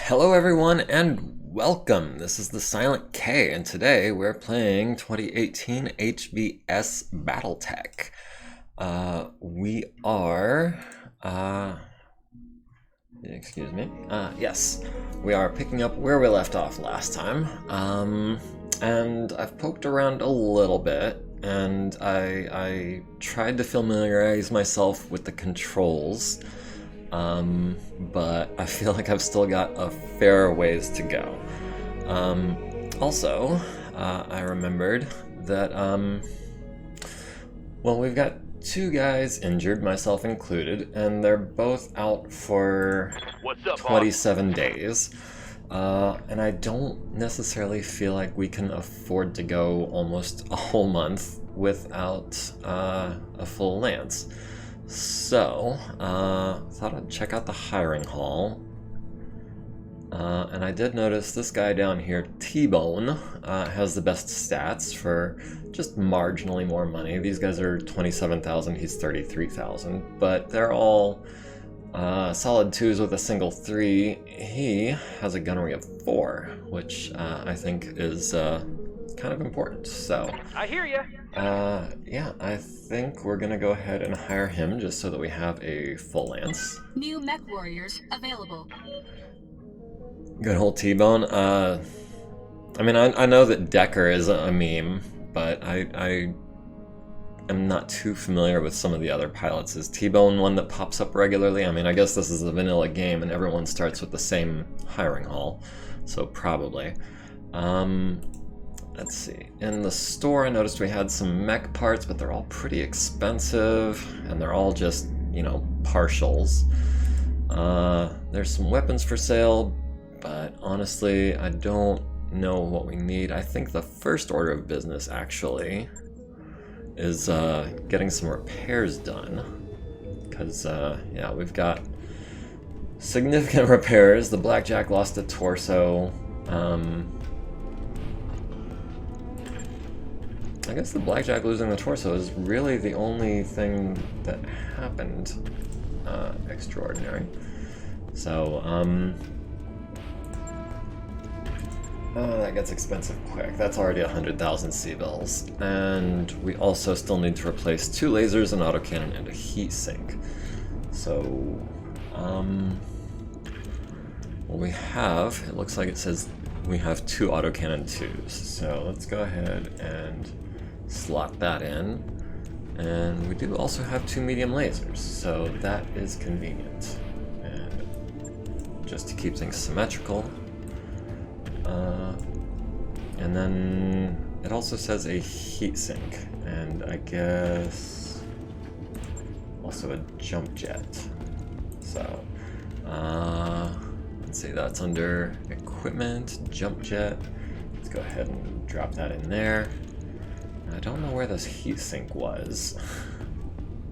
Hello everyone and welcome. This is the Silent K and today we're playing 2018 HBS BattleTech. We are, excuse me, yes, we are picking up where we left off last time. And I've poked around a little bit and I tried to familiarize myself with the controls. But I feel like I've still got a fair ways to go. Also, I remembered that, well, we've got two guys injured, myself included, and they're both out for 27 days. And I don't necessarily feel like we can afford to go almost a whole month without a full lance. So, thought I'd check out the hiring hall. And I did notice this guy down here, T-Bone, has the best stats for just marginally more money. These guys are 27,000, he's 33,000, but they're all solid 2s with a single 3. He has a gunnery of 4, which I think is kind of important. So I hear you. Yeah, I think we're gonna go ahead and hire him just so that we have a full lance. New mech warriors available. Good old T-Bone. I mean, I know that Decker is a meme, but I am not too familiar with some of the other pilots. Is T-Bone one that pops up regularly? I mean, I guess this is a vanilla game and everyone starts with the same hiring hall, so probably. Let's see. In the store, I noticed we had some mech parts, but they're all pretty expensive, and they're all just, you know, partials. There's some weapons for sale, but honestly, I don't know what we need. I think the first order of business, actually, is getting some repairs done. Because, yeah, we've got significant repairs. The Blackjack lost a torso. I guess the Blackjack losing the torso is really the only thing that happened extraordinary. So, oh, that gets expensive quick. That's already 100,000 C-bills. And we also still need to replace 2 lasers, an autocannon, and a heat sink. So, what we have, it looks like it says we have 2 autocannon 2s. So let's go ahead and slot that in, and we do also have 2 medium lasers, so that is convenient. And just to keep things symmetrical, and then it also says a heat sink, and I guess also a jump jet. So let's see, that's under equipment, jump jet. Let's go ahead and drop that in there. I don't know where this heatsink was,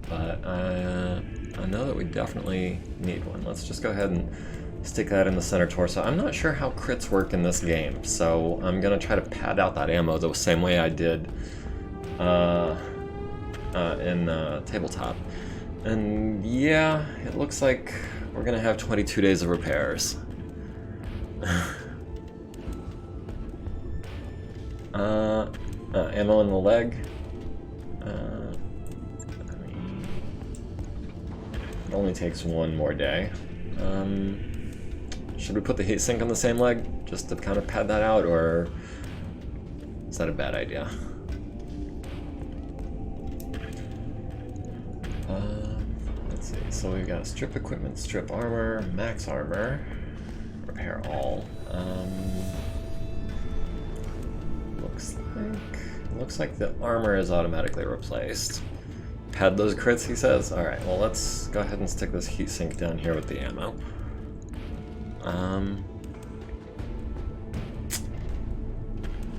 but I know that we definitely need one. Let's just go ahead and stick that in the center torso. I'm not sure how crits work in this game, so I'm gonna try to pad out that ammo the same way I did in tabletop. And yeah, it looks like we're gonna have 22 days of repairs. Ammo in the leg. It only takes 1 more day. Should we put the heatsink on the same leg just to kind of pad that out, or is that a bad idea? Let's see. So we've got strip equipment, strip armor, max armor, repair all. Looks like the armor is automatically replaced. Pad those crits, he says. Alright, well let's go ahead and stick this heatsink down here with the ammo.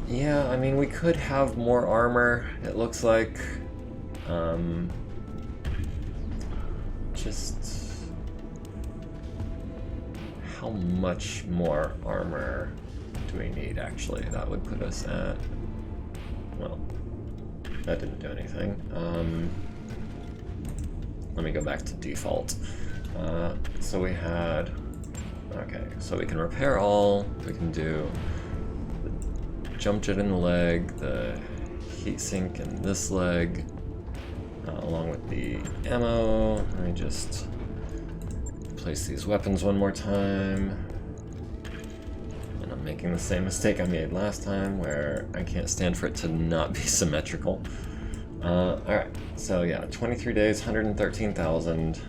Yeah, I mean, we could have more armor, it looks like. Just how much more armor do we need, actually? That would put us at, well, that didn't do anything. Let me go back to default. So we had Okay, so we can repair all. We can do the jump jet in the leg, the heat sink in this leg, along with the ammo. Let me just place these weapons one more time. And I'm making the same mistake I made last time, where I can't stand for it to not be symmetrical. Alright, so yeah, 23 days, 113,000.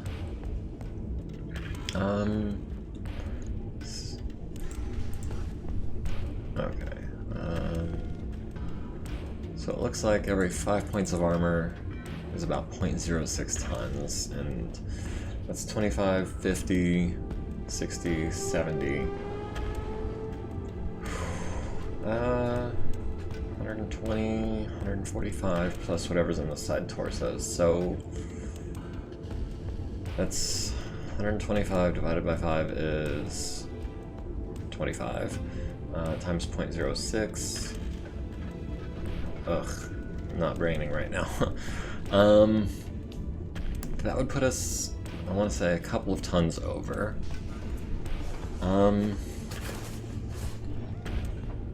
Okay. So it looks like every 5 points of armor is about 0.06 tons, and that's 25, 50, 60, 70. 120, 145, plus whatever's in the side torsos. So that's 125 divided by 5 is 25, times 0.06. Ugh, not braining right now. That would put us, I want to say, a couple of tons over. Yeah,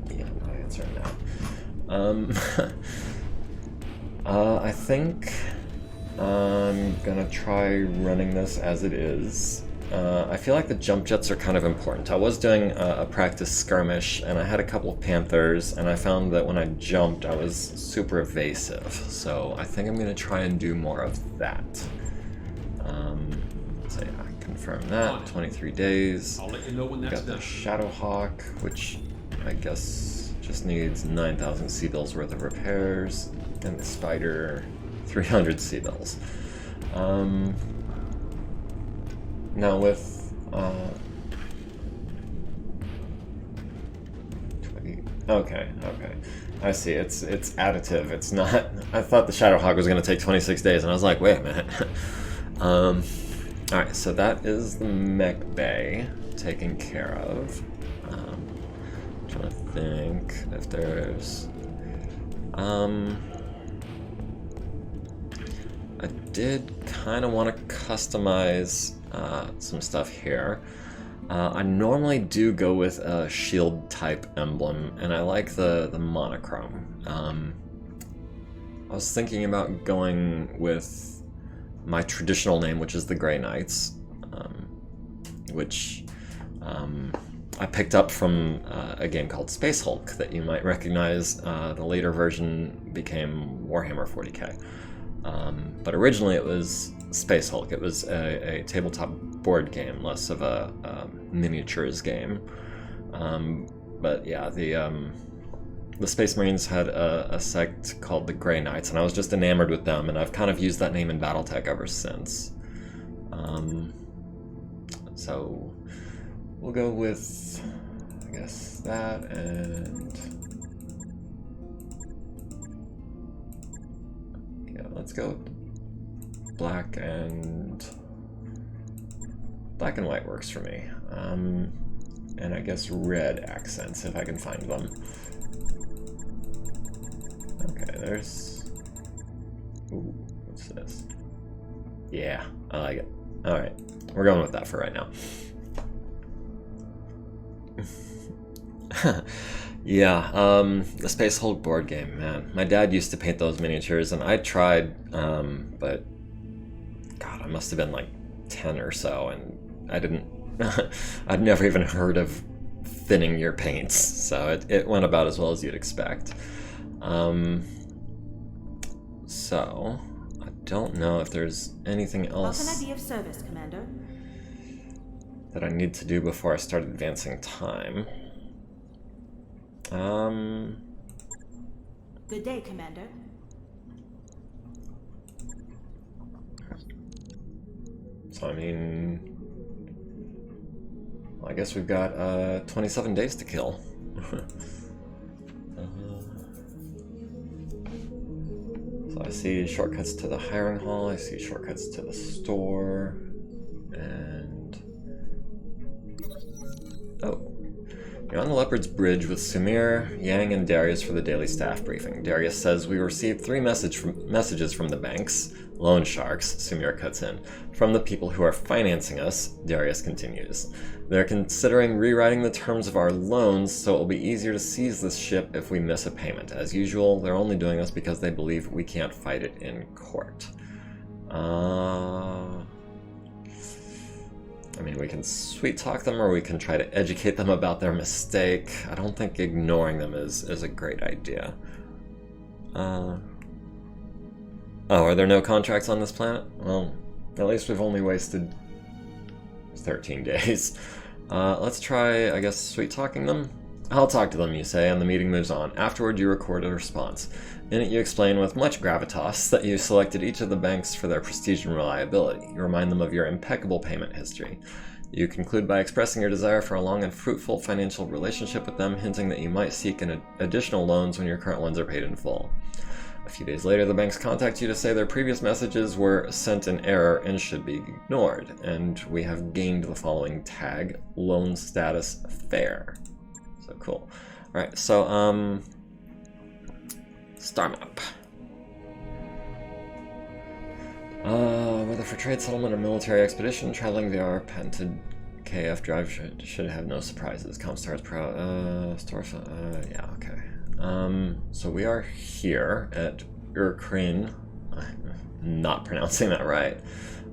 my answer now. I think I'm gonna try running this as it is. I feel like the jump jets are kind of important. I was doing a practice skirmish, and I had a couple of Panthers, and I found that when I jumped, I was super evasive. So I think I'm gonna try and do more of that. So yeah, I confirm that. 23 days. I'll let you know when that's Got the done. Shadowhawk, which I guess just needs 9,000 C-bills worth of repairs, and the Spider, 300 C-bills. Now with 20, okay, I see. It's additive. It's not. I thought the Shadowhawk was going to take 26 days, and I was like, wait a minute. All right, so that is the mech bay taken care of. Trying to think if there's. I did kind of want to customize some stuff here. I normally do go with a shield type emblem, and I like the monochrome. I was thinking about going with my traditional name, which is the Grey Knights, which I picked up from a game called Space Hulk that you might recognize. The later version became Warhammer 40k. But originally it was Space Hulk. It was a tabletop board game, less of a miniatures game. But yeah, the Space Marines had a sect called the Grey Knights, and I was just enamored with them, and I've kind of used that name in BattleTech ever since. So we'll go with, I guess, that, and yeah, let's go black and white works for me. And I guess red accents if I can find them. Okay, there's. Ooh, what's this? Yeah, I like it. All right, we're going with that for right now. Yeah, the Space Hulk board game, man. My dad used to paint those miniatures, and I tried, but God, I must have been like 10 or so, and I didn't. I'd never even heard of thinning your paints, so it went about as well as you'd expect. So I don't know if there's anything else. How can I be of service, Commander? That I need to do before I start advancing time. Good day, Commander. So I mean, well, I guess we've got 27 days to kill. So I see shortcuts to the hiring hall, I see shortcuts to the store, and oh. You're on the Leopard's Bridge with Sumir, Yang, and Darius for the daily staff briefing. Darius says, we received 3 messages from the banks. Loan sharks, Sumir cuts in. From the people who are financing us, Darius continues. They're considering rewriting the terms of our loans so it will be easier to seize this ship if we miss a payment. As usual, they're only doing this because they believe we can't fight it in court. I mean, we can sweet talk them or we can try to educate them about their mistake. I don't think ignoring them is a great idea. Oh, are there no contracts on this planet? Well, at least we've only wasted 13 days. Let's try, I guess, sweet talking them? I'll talk to them, you say, and the meeting moves on. Afterward, you record a response. In it, you explain with much gravitas that you selected each of the banks for their prestige and reliability. You remind them of your impeccable payment history. You conclude by expressing your desire for a long and fruitful financial relationship with them, hinting that you might seek additional loans when your current ones are paid in full. A few days later, the banks contact you to say their previous messages were sent in error and should be ignored, and we have gained the following tag, loan status fair. So cool. Alright, so, star map. Whether for trade, settlement, or military expedition, traveling via our patented KF drive should have no surprises. Comstars Pro, yeah, okay. So we are here at Urkrin, not pronouncing that right,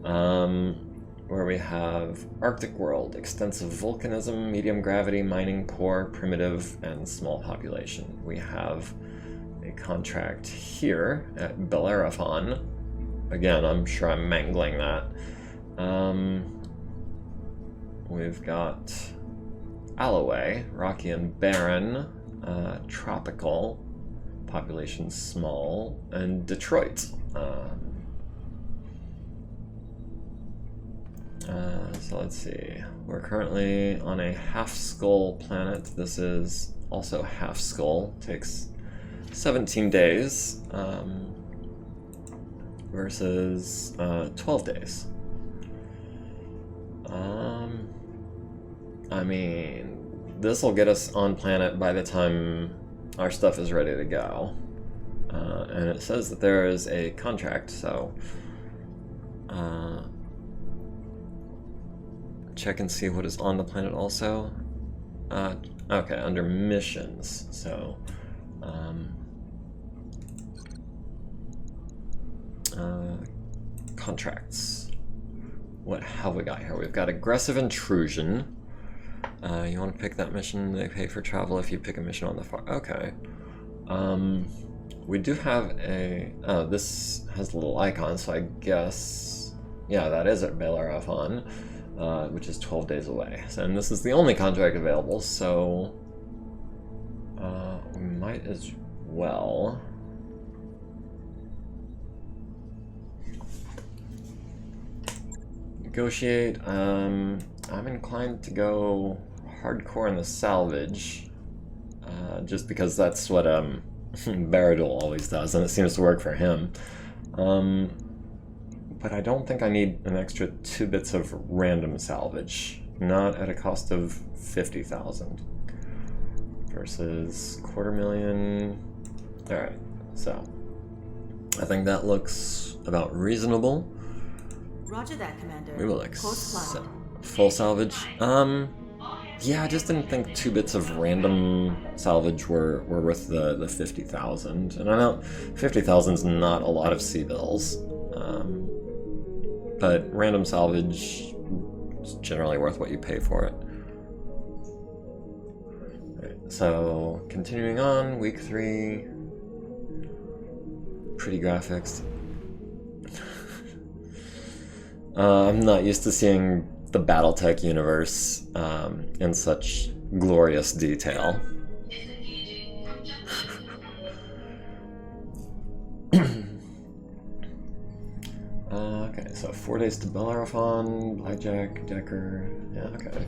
where we have Arctic world, extensive volcanism, medium gravity, mining poor, primitive, and small population. We have a contract here at Bellerophon. Again, I'm sure I'm mangling that. We've got Alloway, rocky and barren, tropical, population small, and Detroit. So let's see. We're currently on a half-skull planet. This is also half-skull. Takes 17 days versus 12 days. I mean, this will get us on planet by the time our stuff is ready to go. And it says that there is a contract, so check and see what is on the planet also. Okay, under missions, so contracts. What have we got here? We've got aggressive intrusion. You want to pick that mission? They pay for travel if you pick a mission on the far. Okay. We do have a. Oh, this has a little icon, so I guess. Yeah, that is at Bellerophon, which is 12 days away. So, and this is the only contract available, so we might as well. Negotiate. I'm inclined to go hardcore in the salvage, just because that's what Baradul always does, and it seems to work for him. But I don't think I need an extra 2 bits of random salvage, not at a cost of 50,000 versus 250,000. All right, so I think that looks about reasonable. Roger that, Commander. We will accept full salvage. Yeah, I just didn't think 2 bits of random salvage were worth the 50,000. And I know 50,000 is not a lot of sea bills, but random salvage is generally worth what you pay for it. Right, so continuing on, week 3. Pretty graphics. I'm not used to seeing the BattleTech universe in such glorious detail. Okay, so 4 days to Bellerophon, Blackjack, Decker, yeah, okay.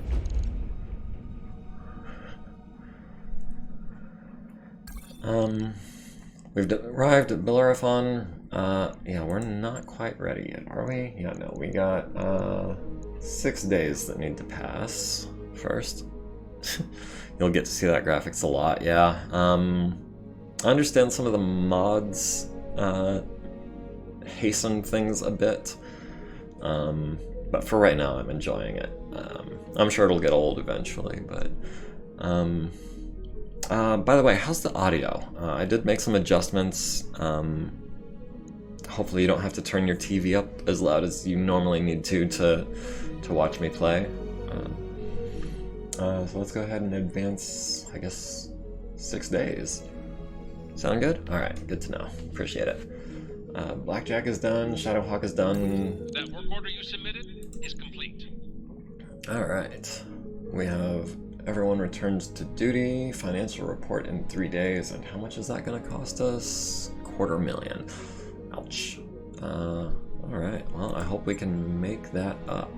We've arrived at Bellerophon. Yeah, we're not quite ready yet, are we? Yeah, no, we got 6 days that need to pass first. You'll get to see that graphics a lot, yeah. I understand some of the mods hasten things a bit. But for right now, I'm enjoying it. I'm sure it'll get old eventually, but... by the way, how's the audio? I did make some adjustments. Hopefully you don't have to turn your TV up as loud as you normally need to watch me play. So let's go ahead and advance, I guess, 6 days. Sound good? Alright, good to know. Appreciate it. Blackjack is done, Shadowhawk is done. That work order you submitted is complete. Alright. We have everyone returns to duty, financial report in 3 days, and how much is that going to cost us? $250,000. Ouch. Alright, well, I hope we can make that up.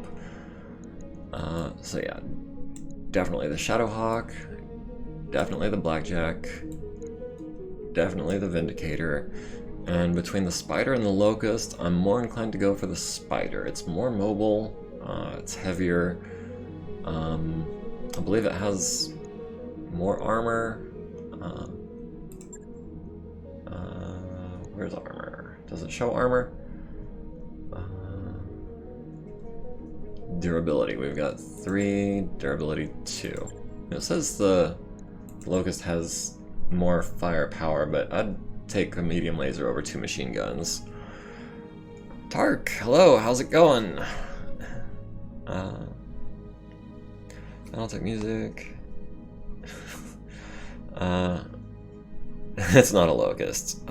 So yeah, definitely the Shadowhawk, definitely the Blackjack, definitely the Vindicator, and between the Spider and the Locust, I'm more inclined to go for the Spider. It's more mobile, it's heavier, I believe it has more armor. Where's armor? Does it show armor? Durability, we've got 3, durability 2. It says the Locust has more firepower, but I'd take a medium laser over 2 machine guns. Tark, hello, how's it going? BattleTech music. It's not a Locust.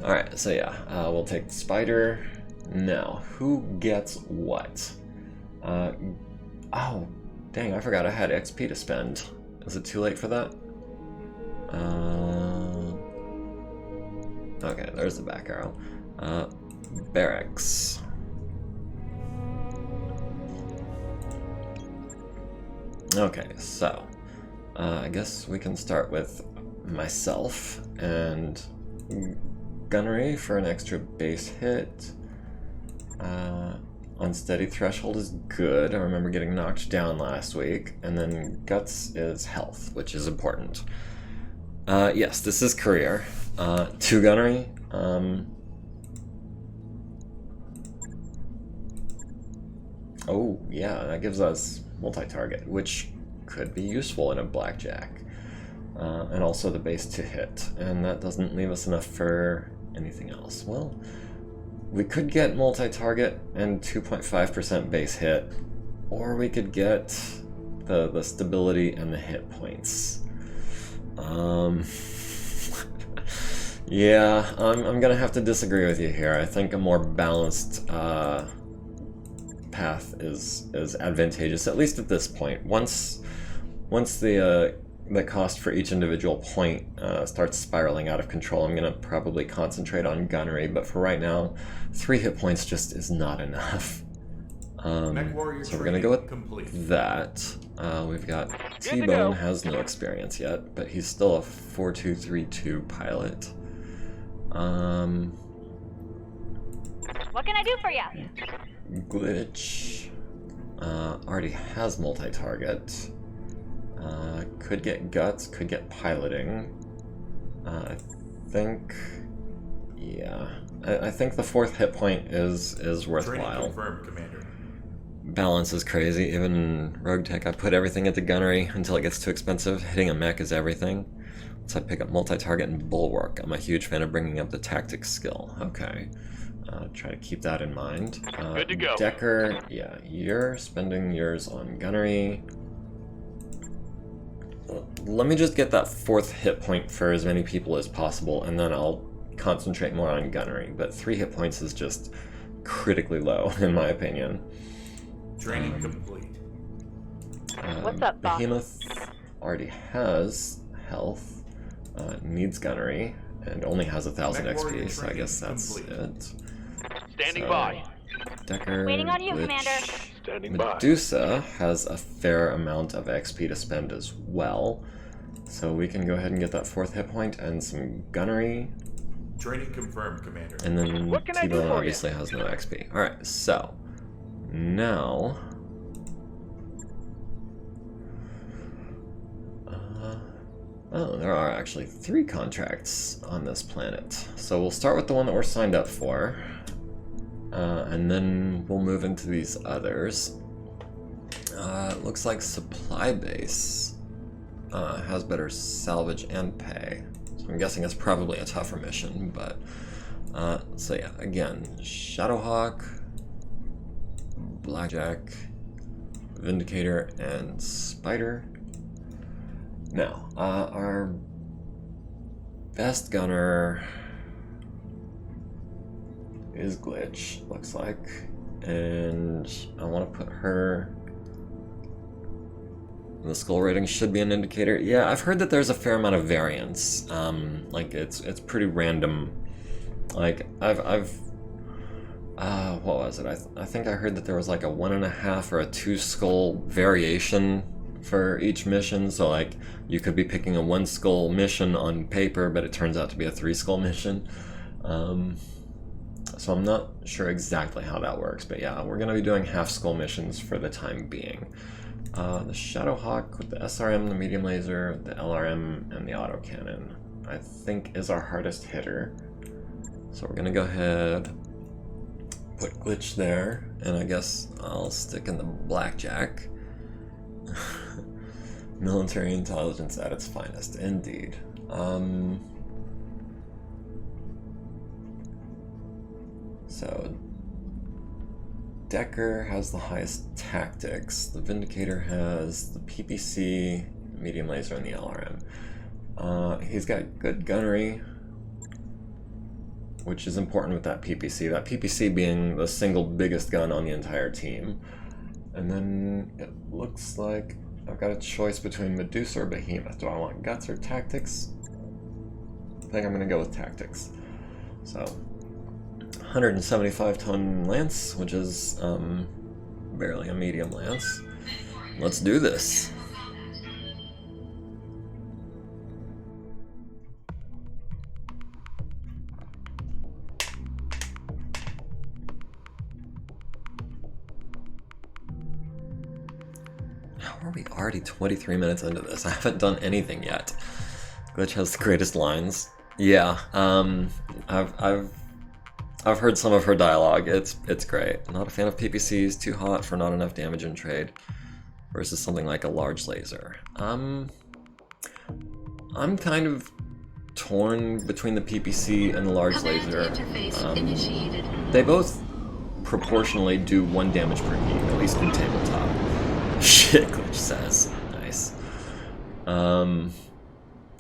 Alright, so yeah, we'll take the Spider. Now, who gets what? Oh, dang, I forgot I had XP to spend. Is it too late for that? Okay, there's the back arrow. Barracks. Okay, so I guess we can start with myself and gunnery for an extra base hit. Unsteady threshold is good. I remember getting knocked down last week. And then guts is health, which is important. Yes, this is career. 2 gunnery. Oh, yeah, that gives us multi-target, which could be useful in a blackjack. And also the base to hit. And that doesn't leave us enough for anything else. Well, we could get multi-target and 2.5% base hit, or we could get the stability and the hit points. Yeah, I'm gonna have to disagree with you here. I think a more balanced path is advantageous, at least at this point. Once the cost for each individual point starts spiraling out of control, I'm gonna probably concentrate on gunnery, but for right now, 3 hit points just is not enough. So we're gonna go with that. We've got T-Bone has no experience yet, but he's still a 4232 pilot. What can I do for you? Glitch already has multi-target. Could get guts, could get piloting. I think, yeah, I think the 4th hit point is worthwhile. Confirmed, Commander. Balance is crazy. Even in Rogue Tech, I put everything into gunnery until it gets too expensive. Hitting a mech is everything. So I pick up multi-target and bulwark. I'm a huge fan of bringing up the tactics skill. Okay. Try to keep that in mind. Good to go. Decker, yeah, you're spending yours on gunnery. Let me just get that 4th hit point for as many people as possible, and then I'll concentrate more on gunnery. But 3 hit points is just critically low, in my opinion. Training complete. What's up, boss? Behemoth already has health, needs gunnery, and only has 1,000 XP, so I guess that's it. Standing So, by. Decker, Waiting on you, Glitch, Commander. Standing by. Medusa has a fair amount of XP to spend as well, so we can go ahead and get that 4th hit point and some gunnery, Training confirmed, Commander. and then What can I do T-Bone for you? obviously has no XP. Alright, so now Oh, there are actually 3 contracts on this planet. So we'll start with the one that we're signed up for. And then we'll move into these others. It looks like Supply Base has better salvage and pay. So I'm guessing it's probably a tougher mission, but... so yeah, again, Shadowhawk, Blackjack, Vindicator, and Spider. Now, our best gunner is Glitch, looks like, and I want to put her... The skull rating should be an indicator. Yeah, I've heard that there's a fair amount of variance. Like it's pretty random. Like what was it? I think I heard that there was like a 1.5 or a 2 skull variation for each mission. So like you could be picking a 1 skull mission on paper, but it turns out to be a 3 skull mission. So I'm not sure exactly how that works, but yeah, we're gonna be doing half skull missions for the time being. The Shadowhawk with the SRM, the medium laser, the LRM, and the autocannon, I think is our hardest hitter. So we're gonna go ahead, put Glitch there, and I guess I'll stick in the Blackjack. Military intelligence at its finest, indeed. So Decker has the highest tactics. The Vindicator has the PPC, medium laser, and the LRM. He's got good gunnery, which is important with that PPC. That PPC being the single biggest gun on the entire team. And then it looks like I've got a choice between Medusa or Behemoth. Do I want guts or tactics? I think I'm gonna go with tactics. So 175-ton lance, which is barely a medium lance. Let's do this. How are we already 23 minutes into this? I haven't done anything yet. Glitch has the greatest lines. Yeah, I've heard some of her dialogue. It's great. Not a fan of PPCs, too hot for not enough damage in trade. Versus something like a large laser. I'm kind of torn between the PPC and the large laser. They both proportionally do 1 damage per heat, at least in tabletop. Shit, Glitch says. Nice.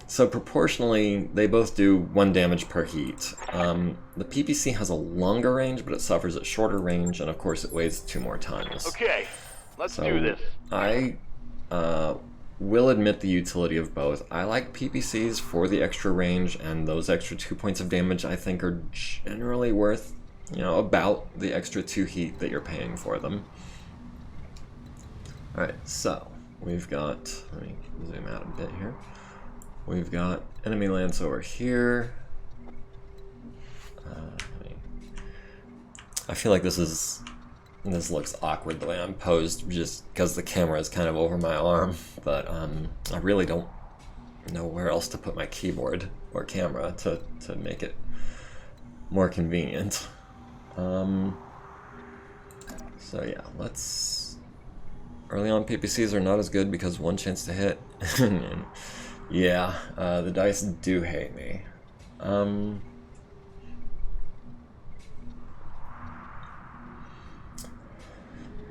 So proportionally, they both do 1 damage per heat. The PPC has a longer range, but it suffers at shorter range, and of course it weighs 2 more tons. Okay, let's do this. I will admit the utility of both. I like PPCs for the extra range, and those extra 2 points of damage I think are generally worth, you know, about the extra 2 heat that you're paying for them. Alright, so we've got, let me zoom out a bit here. We've got enemy lance over here. I feel like this looks awkward the way I'm posed, just because the camera is kind of over my arm. But I really don't know where else to put my keyboard or camera to make it more convenient. So yeah, let's. Early on PPCs are not as good because 1 chance to hit. Yeah, the dice do hate me.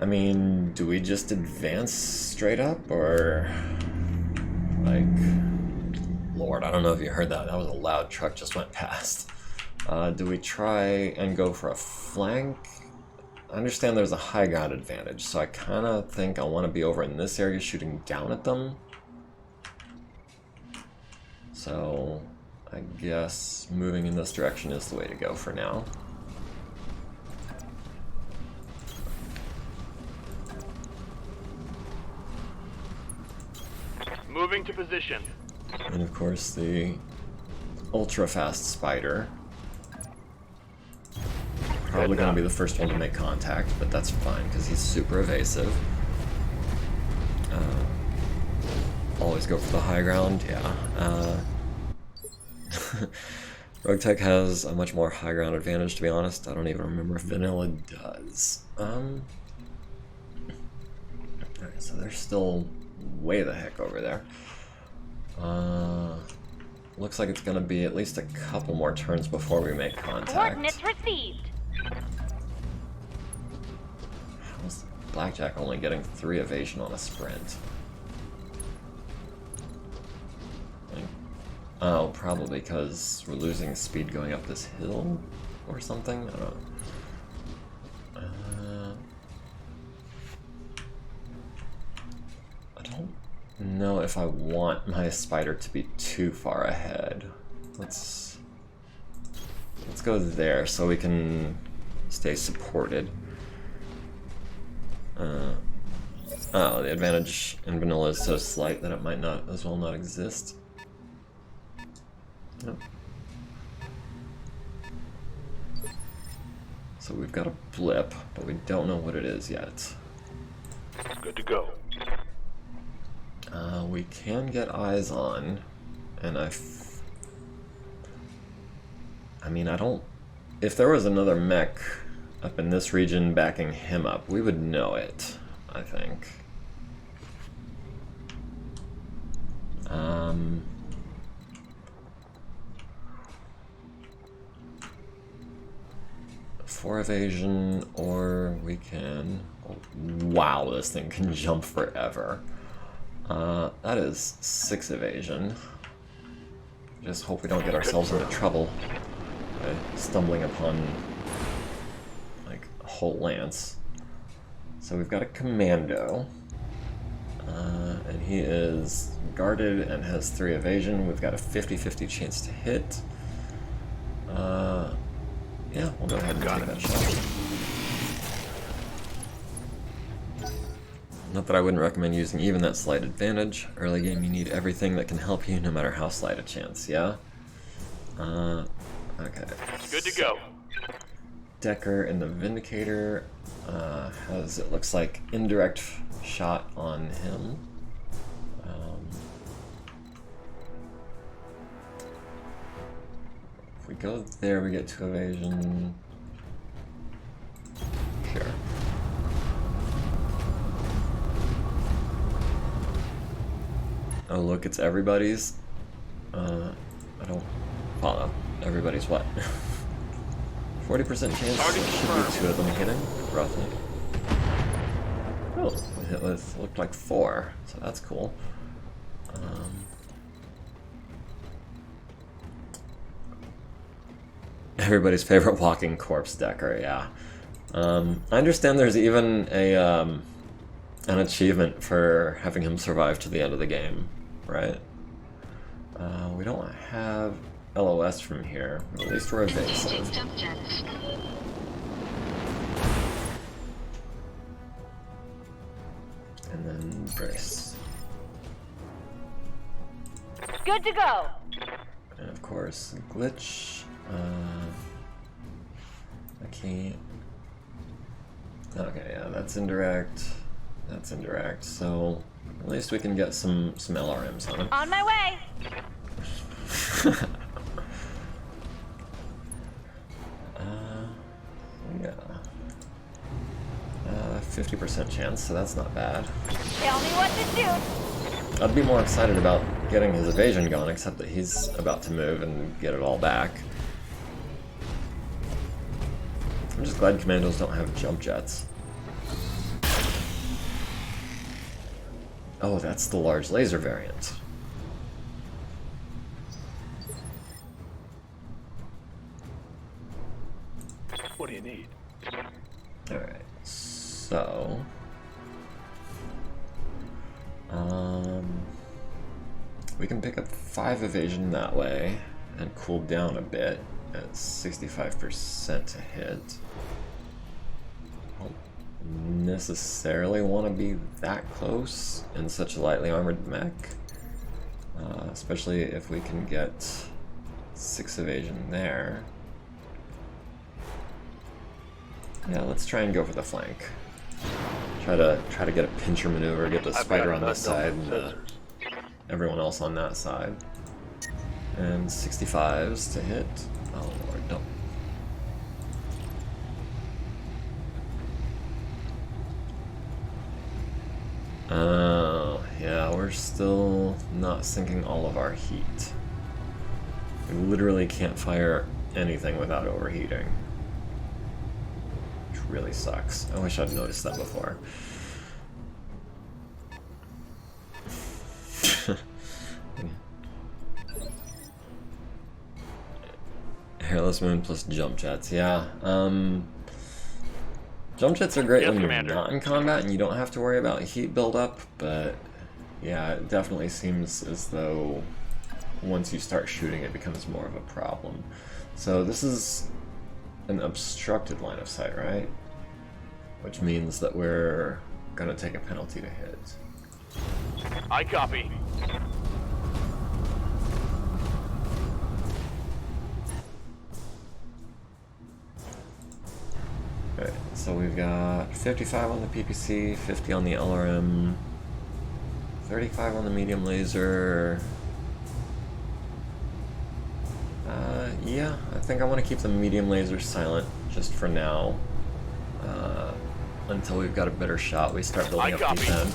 I mean, do we just advance straight up, or like, Lord, I don't know if you heard that. That was a loud truck just went past. Do we try and go for a flank? I understand there's a high ground advantage, so I kind of think I want to be over in this area shooting down at them. So I guess moving in this direction is the way to go for now. Moving to position. And of course the ultra-fast Spider. Probably going to be the first one to make contact, but that's fine because he's super evasive. All always go for the high ground, yeah. BattleTech has a much more high ground advantage, to be honest. I don't even remember if Vanilla does. Alright, so they're still way the heck over there. Looks like it's gonna be at least a couple more turns before we make contact. Coordinates received. How's Blackjack only getting 3 evasion on a sprint? Oh, probably because we're losing speed going up this hill or something? I don't know. I don't know if I want my spider to be too far ahead. Let's go there so we can stay supported. Oh, the advantage in vanilla is so slight that it might not as well not exist. Yep. So we've got a blip, but we don't know what it is yet. Good to go. We can get eyes on, and I mean, I don't... If there was another mech up in this region backing him up, we would know it, I think. 4 evasion, or we can... Oh, wow, this thing can jump forever. That is 6 evasion. Just hope we don't get ourselves into trouble by stumbling upon, like, a whole lance. So we've got a commando. And he is guarded and has 3 evasion. We've got a 50-50 chance to hit. Yeah, we'll go ahead and take that shot. Not that I wouldn't recommend using even that slight advantage. Early game, you need everything that can help you, no matter how slight a chance, yeah? Okay. Good to go. Decker in the Vindicator has, it looks like, indirect shot on him. If we go there, we get 2 evasion. Sure. Oh look, it's everybody's. I don't follow. Everybody's what? 40% chance should be 2 of them hitting, roughly. Oh, we hit with, looked like 4, so that's cool. Everybody's favorite walking corpse decker, yeah. I understand there's even a an achievement for having him survive to the end of the game, right? We don't have LOS from here, at least we're evasive. And then brace. Good to go. And of course, glitch. I can't. Okay, yeah, that's indirect. That's indirect. So at least we can get some LRMs on him. On my way. Yeah. 50% chance, so that's not bad. Tell me what to do. I'd be more excited about getting his evasion gone, except that he's about to move and get it all back. I'm just glad commandos don't have jump jets. Oh, that's the large laser variant. What do you need? Alright, so... we can pick up 5 evasion that way and cool down a bit at 65% to hit. Don't necessarily want to be that close in such a lightly armored mech, especially if we can get 6 evasion there. Yeah, let's try and go for the flank. Try to get a pincher maneuver, get the spider on this side, and everyone else on that side. And 65s to hit. Oh lord, don't. Oh, yeah, we're still not sinking all of our heat. We literally can't fire anything without overheating. Which really sucks. I wish I'd noticed that before. Hairless Moon plus jump jets, yeah. Jump jets are great Yes, when you're Commander. not in combat and you don't have to worry about heat buildup, but yeah, it definitely seems as though once you start shooting it becomes more of a problem. So this is an obstructed line of sight, right? Which means that we're gonna take a penalty to hit. I copy. Right, so we've got 55 on the PPC, 50 on the LRM, 35 on the medium laser. Yeah, I think I want to keep the medium laser silent just for now. Until we've got a better shot, we start building I up copy. defense.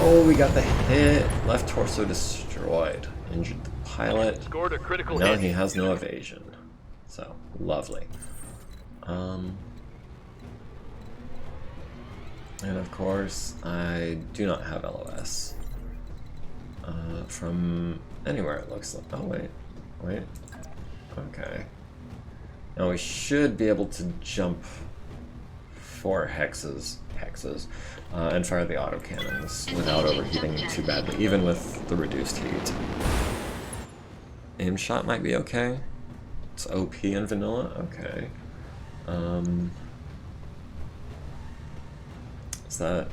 Oh, we got the hit! Left torso destroyed. Injured the pilot. Scored a critical Now hit. he has no evasion. So, lovely. And of course, I do not have LOS. From anywhere it looks like. Oh, wait. Okay. Now we should be able to jump 4 hexes, and fire the autocannons without overheating too badly, even with the reduced heat. Aim shot might be okay. It's OP in vanilla? Okay. Is that...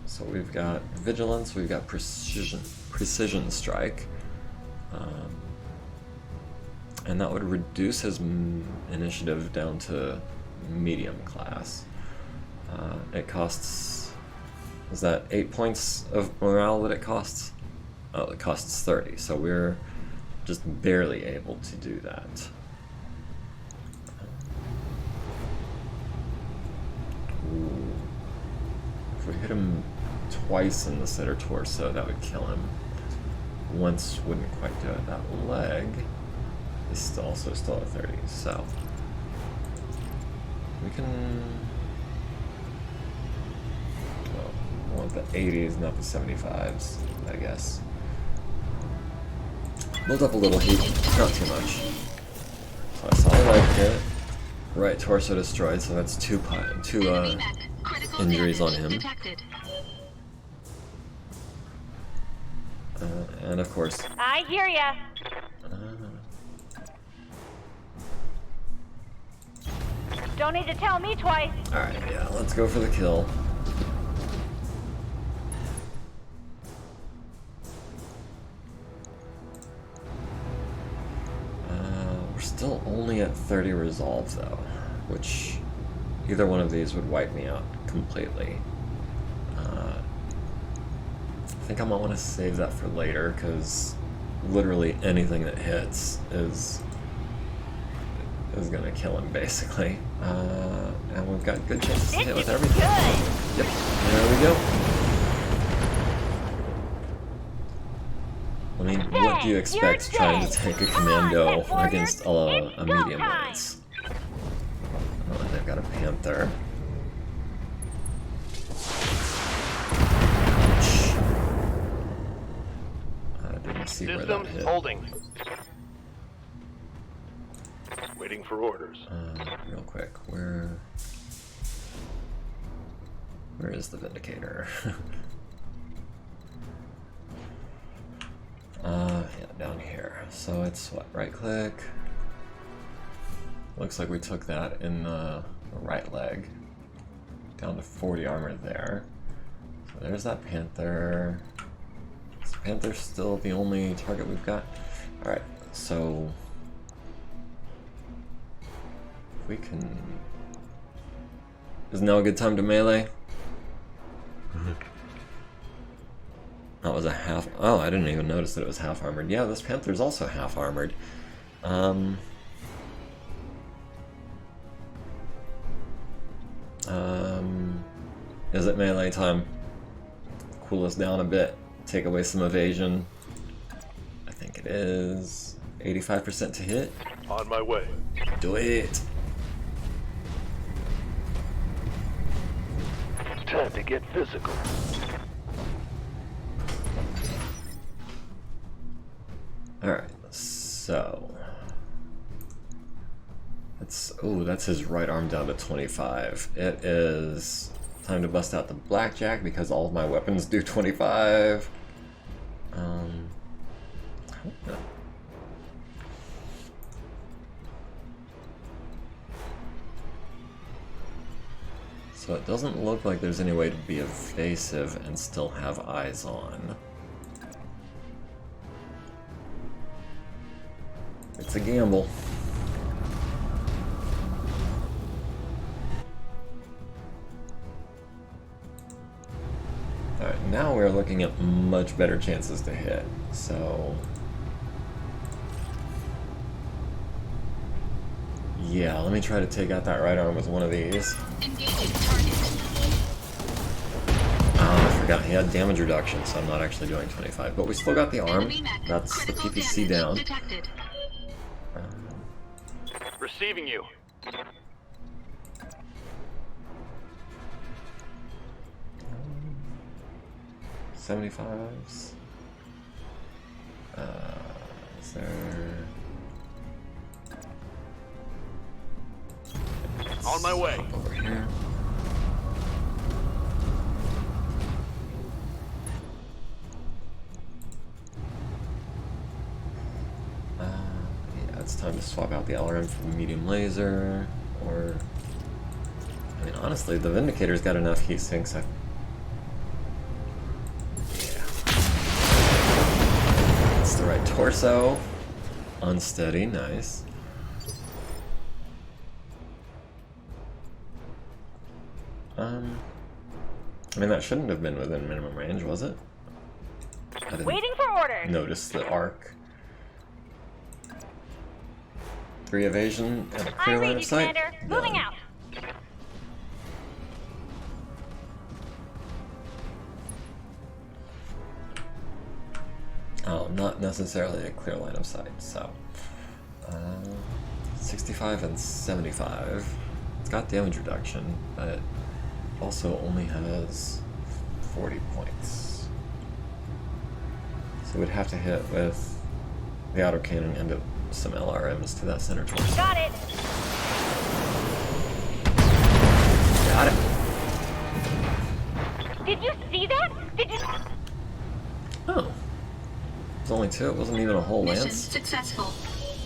So we've got vigilance, we've got precision strike. And that would reduce his initiative down to medium class. It costs... Is that 8 points of morale that it costs? Oh, it costs 30, so we're just barely able to do that. Ooh. If we hit him twice in the center torso, that would kill him. Once wouldn't quite do it. That leg is still at 30, so we can... Well, I want the 80s, not the 75s, I guess. Build up a little heat, not too much. So I saw a leg hit, right torso destroyed, so that's two injuries on him. Detected. And of course... I hear ya. Don't need to tell me twice. Alright, yeah, let's go for the kill. We're still only at 30 resolves though, which either one of these would wipe me out completely. I think I might want to save that for later, because literally anything that hits is gonna kill him basically. And we've got good chances to This hit with is everything. good. Yep, there we go. I mean, what do you expect trying to take a commando against a medium lance? Oh, and they've got a panther. I didn't see where that Systems hit. holding. Waiting for orders. Real quick, where is the Vindicator? Yeah, down here. So it's what, right click? Looks like we took that in the right leg. Down to 40 armor there. So there's that Panther. Is the Panther still the only target we've got? Alright, so we can... Is now a good time to melee? That was a half... Oh, I didn't even notice that it was half armored. Yeah, this Panther's also half armored. Is it melee time? Cool us down a bit. Take away some evasion. I think it is. 85% to hit. On my way. Do it! Time to get physical. Alright, so... that's his right arm down to 25. It is time to bust out the blackjack because all of my weapons do 25. So it doesn't look like there's any way to be evasive and still have eyes on. It's a gamble. Alright, now we're looking at much better chances to hit, so... Yeah, let me try to take out that right arm with one of these. Engaging target. Oh, I forgot he had damage reduction, so I'm not actually doing 25. But we still got the arm. Enemy magnet. That's the Critical PPC damage down. detected. Receiving you. 75s. Is there... On my way. Up over here. Yeah, it's time to swap out the LRM for the medium laser, or... I mean, honestly, the Vindicator's got enough heat sinks. Yeah. It's the right torso. Unsteady, nice. I mean, that shouldn't have been within minimum range, was it? I didn't Waiting for orders. notice the arc. 3 evasion and a I clear read line you, of sight. Commander. Moving Done. out. Oh, not necessarily a clear line of sight, so... 65 and 75. It's got damage reduction, but also only has 40 points. So we'd have to hit with the autocannon and some LRMs to that center torso. Got it. Got it! Did you see that? Did you? Oh. There's only 2, it wasn't even a whole Mission lance. successful.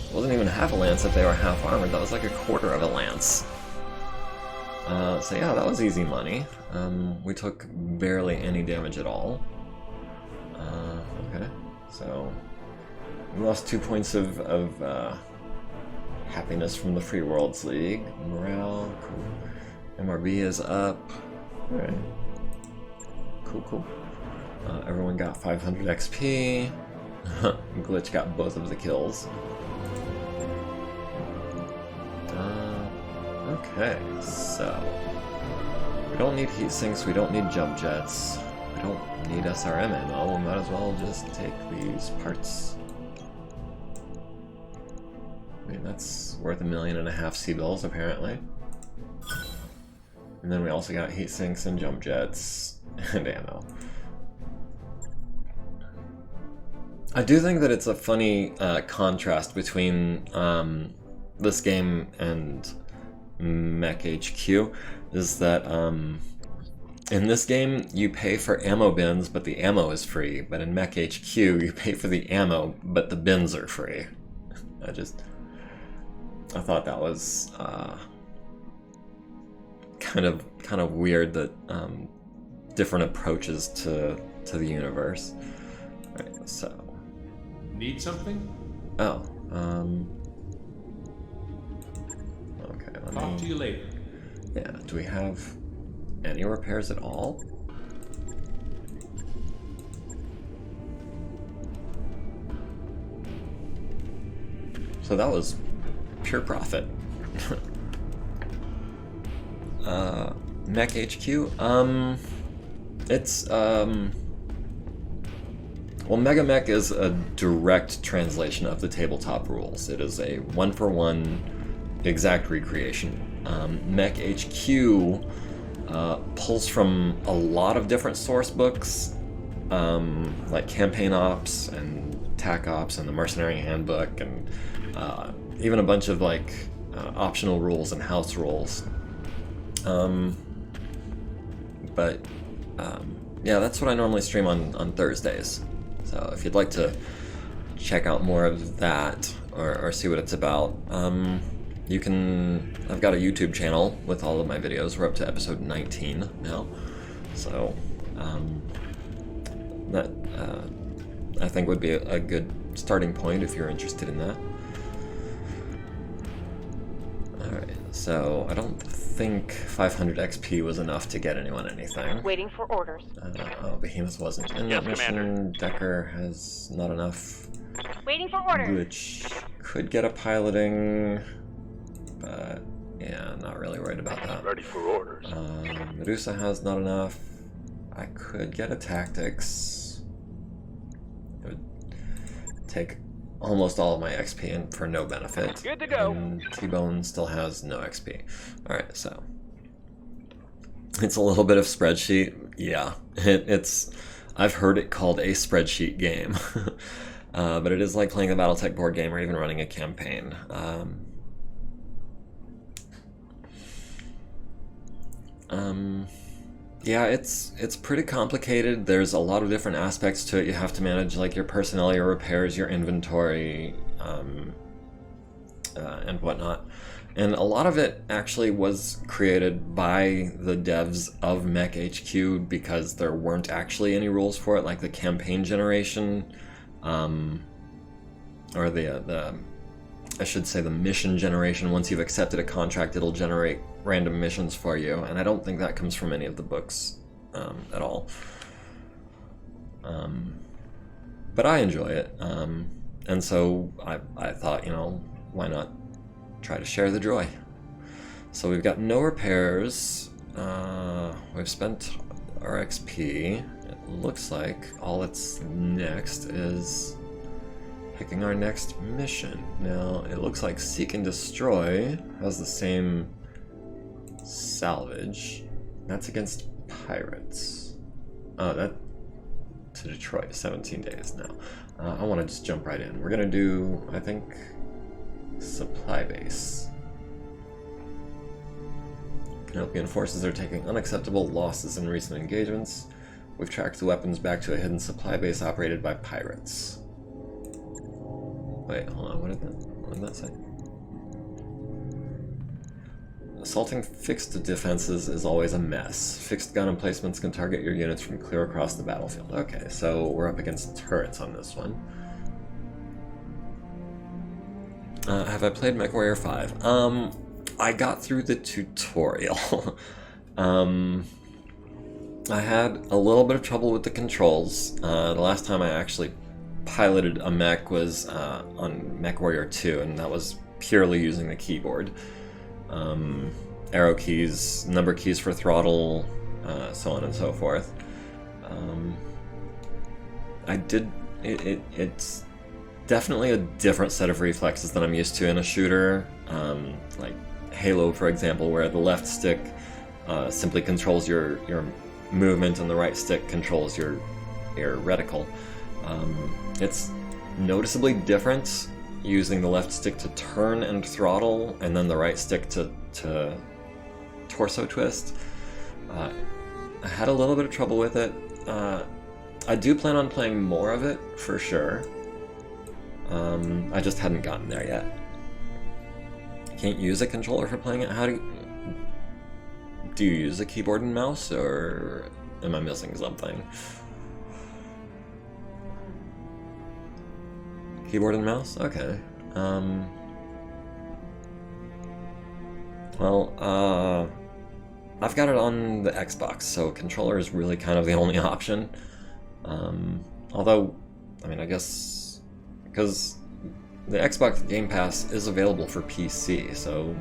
It wasn't even half a lance if they were half armored, that was like a quarter of a lance. So yeah, that was easy money. We took barely any damage at all. Okay, so we lost 2 points of happiness from the Free Worlds League. Morale, cool. MRB is up. Alright. Cool, cool. Everyone got 500 XP. Glitch got both of the kills. Okay, so we don't need heat sinks, we don't need jump jets, we don't need SRM ammo, we might as well just take these parts. I mean, that's worth $1.5 million C-bills, apparently. And then we also got heat sinks and jump jets and ammo. I do think that it's a funny contrast between this game and Mech HQ, is that in this game you pay for ammo bins but the ammo is free, but in Mech HQ you pay for the ammo but the bins are free. I thought that was kind of weird, that different approaches to the universe. Alright, so Need something? oh, okay, let Talk me... to you later. Yeah, do we have any repairs at all? So that was pure profit. Mech HQ? It's, well, Mega Mech is a direct translation of the tabletop rules. It is a one-for-one exact recreation. Mech HQ pulls from a lot of different source books, like Campaign Ops and TAC Ops and the Mercenary Handbook, and even a bunch of like optional rules and house rules. Yeah, that's what I normally stream on Thursdays. So if you'd like to check out more of that or see what it's about, you can. I've got a YouTube channel with all of my videos. We're up to episode 19 now, so that I think would be a good starting point if you're interested in that. Alright, so I don't think 500 XP was enough to get anyone anything. Waiting for orders. Oh, Behemoth wasn't in that mission. Commander. Decker has not enough, Waiting for orders. which could get a piloting, but yeah, not really worried about that. Ready for orders. Medusa has not enough. I could get a tactics. It would take almost all of my XP and for no benefit. Good to go. And T-Bone still has no XP. Alright, so it's a little bit of spreadsheet. Yeah, it's I've heard it called a spreadsheet game. But it is like playing the BattleTech board game or even running a campaign. Yeah, it's pretty complicated. There's a lot of different aspects to it. You have to manage like your personnel, your repairs, your inventory, and whatnot. And a lot of it actually was created by the devs of Mech HQ because there weren't actually any rules for it, like the campaign generation, or the I should say the mission generation. Once you've accepted a contract, it'll generate random missions for you, and I don't think that comes from any of the books at all. But I enjoy it, and so I thought, you know, why not try to share the joy? So we've got no repairs. We've spent our XP. It looks like all that's next is picking our next mission. Now, it looks like Seek and Destroy has the same salvage. That's against pirates. That to Detroit, 17 days now. I want to just jump right in. We're gonna do, I think, supply base. Canopian forces are taking unacceptable losses in recent engagements. We've tracked the weapons back to a hidden supply base operated by pirates. Wait, hold on, what did that say? Assaulting fixed defenses is always a mess. Fixed gun emplacements can target your units from clear across the battlefield. Okay, so we're up against turrets on this one. Have I played MechWarrior 5? I got through the tutorial. I had a little bit of trouble with the controls. The last time I actually piloted a mech was on MechWarrior 2, and that was purely using the keyboard. Arrow keys, number keys for throttle, so on and so forth. It's definitely a different set of reflexes than I'm used to in a shooter, like Halo, for example, where the left stick simply controls your movement and the right stick controls your reticle. It's noticeably different using the left stick to turn and throttle, and then the right stick to torso twist. I had a little bit of trouble with it. I do plan on playing more of it, for sure. I just hadn't gotten there yet. Can't use a controller for playing it? How do you use a keyboard and mouse, or am I missing something? Keyboard and mouse? Okay. Well, I've got it on the Xbox, so controller is really kind of the only option. Although, I mean, I guess, because the Xbox Game Pass is available for PC, so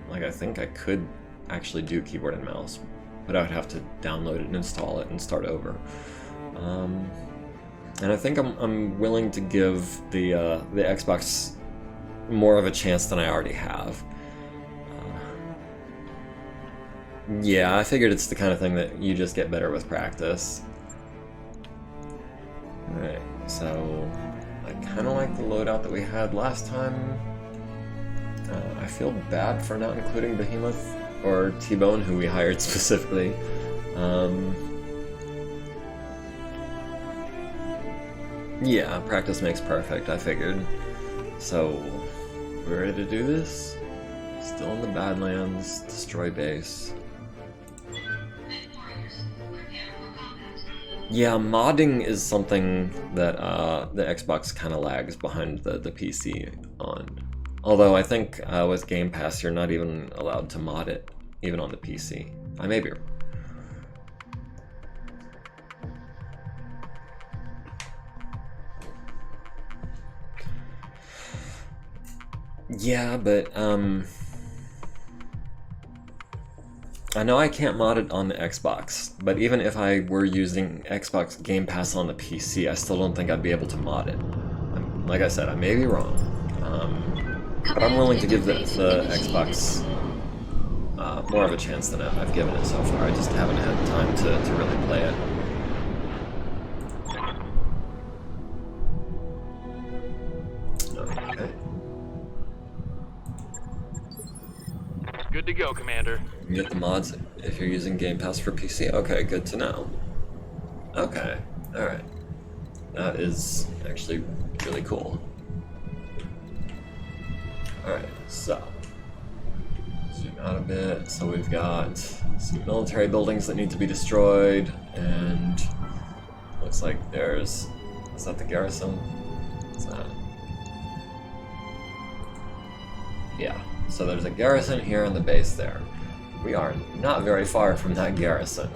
like I think I could actually do keyboard and mouse, but I would have to download it and install it and start over. And I think I'm willing to give the Xbox more of a chance than I already have. Yeah, I figured it's the kind of thing that you just get better with practice. Alright, so I kind of like the loadout that we had last time. I feel bad for not including Behemoth or T-Bone, who we hired specifically. Yeah, practice makes perfect, I figured. So, we're ready to do this? Still in the Badlands, destroy base. Yeah, modding is something that the Xbox kind of lags behind the PC on. Although I think with Game Pass you're not even allowed to mod it, even on the PC. I may be. Yeah, but I know I can't mod it on the Xbox, but even if I were using Xbox Game Pass on the PC, I still don't think I'd be able to mod it. Like I said, I may be wrong, but I'm willing to give the Xbox more of a chance than I've given it so far. I just haven't had time to really play it. Okay. Good to go, Commander. You get the mods if you're using Game Pass for PC. Okay, good to know. Okay, alright. That is actually really cool. Alright, so zoom out a bit. So we've got some military buildings that need to be destroyed, and looks like there's... is that the garrison? What's that? Yeah, so there's a garrison here on the base there. We are not very far from that garrison.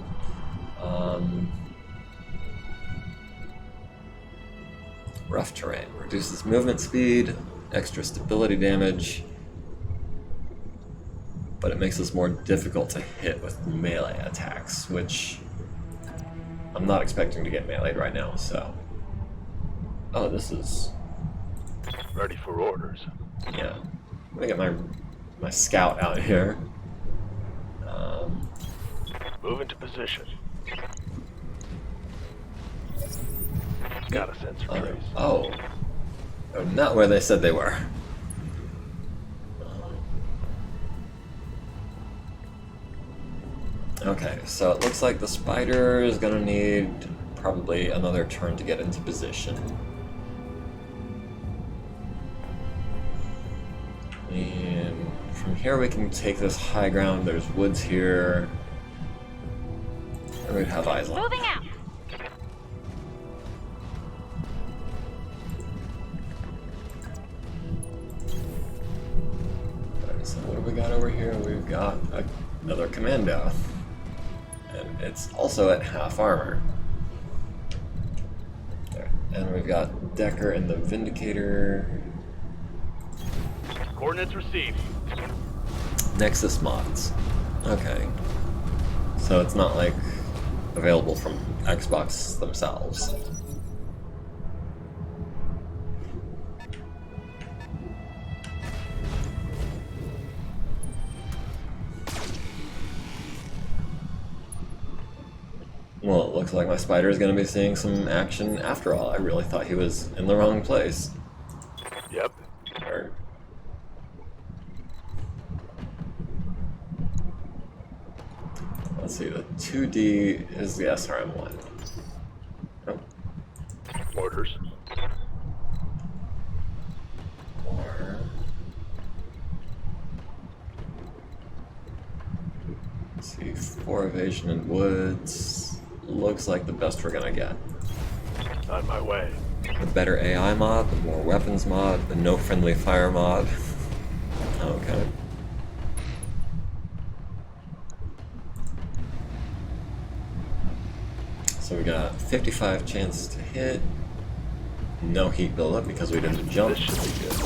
Rough terrain. Reduces movement speed, extra stability damage, but it makes us more difficult to hit with melee attacks, which I'm not expecting to get meleeed right now, so... Oh, this is... Ready for orders. Yeah. I'm gonna get my scout out here. Move into position. Got a sensor trace. Oh, not where they said they were. Okay, so it looks like the spider is gonna need probably another turn to get into position. And from here we can take this high ground. There's woods here. And we'd have eyes on. Moving out. Alright, so what do we got over here? We've got another commando. And it's also at half armor. There. And we've got Decker and the Vindicator. Coordinates received. Nexus mods. Okay. So it's not like available from Xbox themselves. Well, it looks like my spider is going to be seeing some action after all. I really thought he was in the wrong place. Yep. Or... Let's see, the 2D is the SRM-1. Oh. Orders. Or... let's see, 4 evasion in woods. Looks like the best we're gonna get. On my way. The better AI mod, the more weapons mod, the no friendly fire mod. Okay. So we got 55 chance to hit. no heat buildup because we didn't jump. This should be good.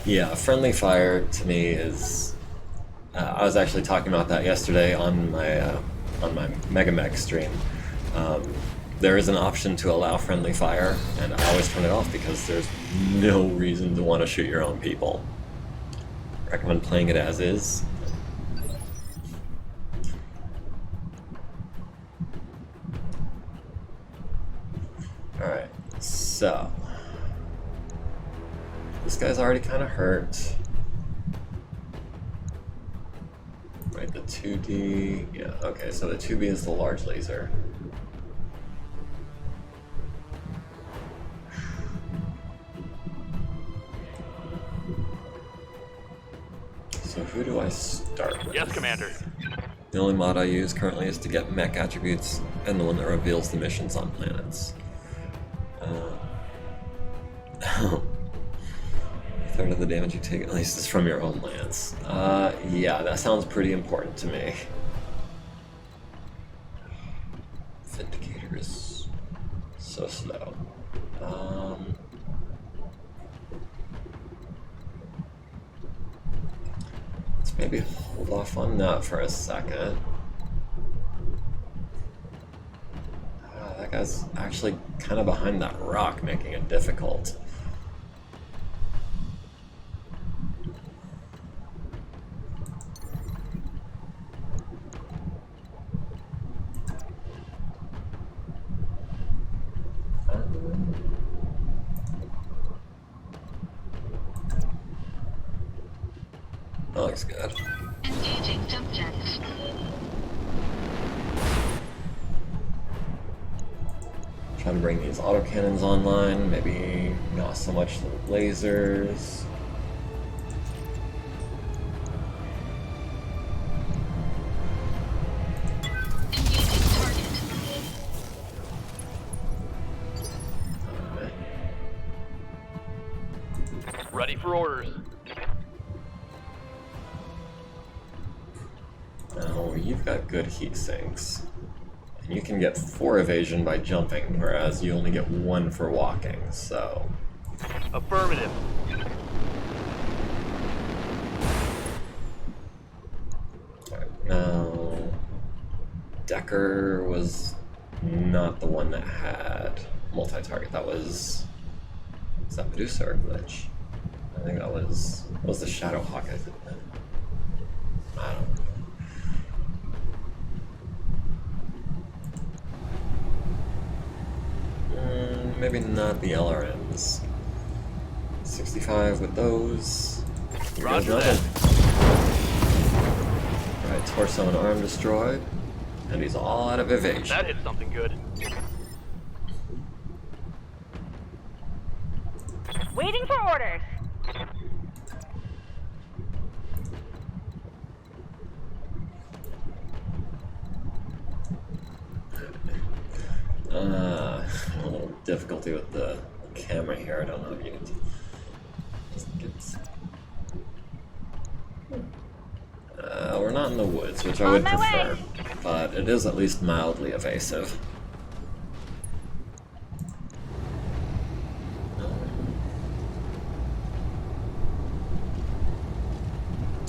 Yeah, friendly fire to me is... I was actually talking about that yesterday on my Mega Mech stream. There is an option to allow friendly fire, and I always turn it off because there's no reason to want to shoot your own people. Recommend playing it as is. Alright, so... this guy's already kind of hurt. Right, the 2D... yeah, okay, so the 2B is the large laser. So who do I start with? Yes, Commander. The only mod I use currently is to get mech attributes and the one that reveals the missions on planets. A third of the damage you take at least is from your own lance. Yeah, that sounds pretty important to me. Vindicator is so slow. Let's maybe hold off on that for a second. That guy's actually kind of behind that rock, making it difficult. That looks good. Engaging jump jets. Trying to bring these autocannons online, maybe not so much the lasers. Engaging target. Ready for orders. Now, you've got good heat sinks. And you can get 4 evasion by jumping, whereas you only get 1 for walking, so... Affirmative. Alright, now... Decker was not the one that had multi-target. That was... is that Medusa or Glitch? I think that was the Shadow Hawk, I think. I don't know. Maybe not the LRMs. 65 with those. Roger that. Right, torso and arm destroyed. And he's all out of evasion. That hit something good. Waiting for orders. A little difficulty with the camera here. I don't know if you can just get... we're not in the woods, which I would prefer, but it is at least mildly evasive.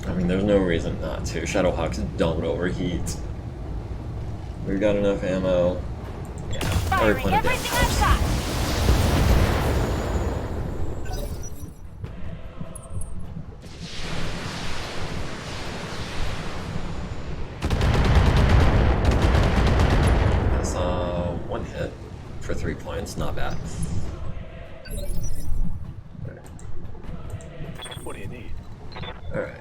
I mean, there's no reason not to. Shadowhawks don't overheat. We've got enough ammo. Yeah, Firing plenty of everything damage. I've got. That's 1 hit for 3 points, not bad. What do you need? Alright,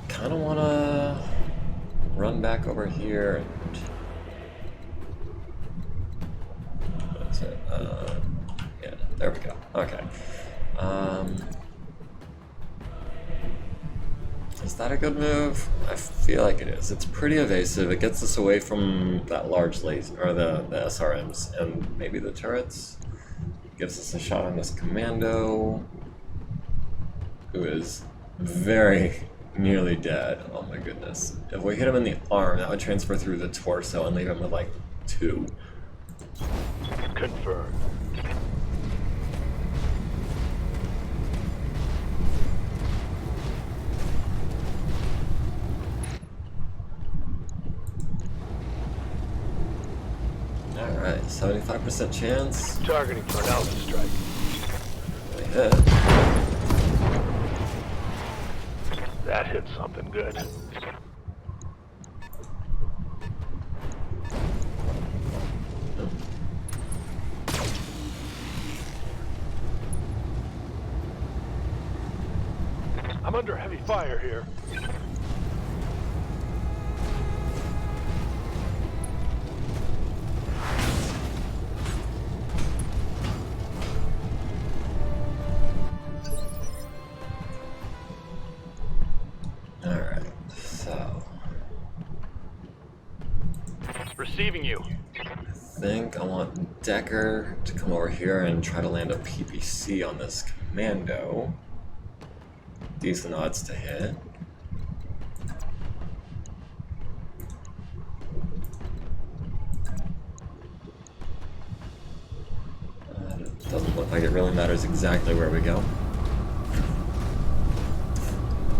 Kinda wanna run back over here and... What's it? Yeah, there we go. Okay. Is that a good move? I feel like it is. It's pretty evasive. It gets us away from that large laser, or the SRMs, and maybe the turrets. Gives us a shot on this commando, who is very, nearly dead. Oh my goodness. If we hit him in the arm, that would transfer through the torso and leave him with like 2. Confirmed. Alright, 75% chance. Targeting for an alpha strike. We hit. That hit something good. I'm under heavy fire here. Alright, so Receiving you. I think I want Decker to come over here and try to land a PPC on this commando. Decent odds to hit. It doesn't look like it really matters exactly where we go.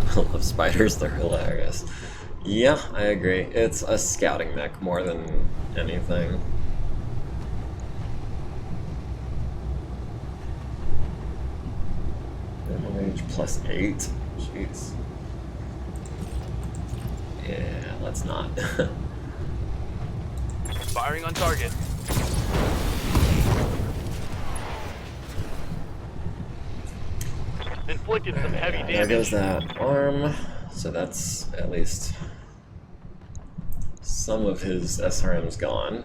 I love spiders, they're hilarious. Yeah, I agree. It's a scouting mech more than anything. Range +8. Jeez. Yeah, let's not. Firing on target. Inflicted some heavy damage. There goes that arm. So that's at least some of his SRM's gone.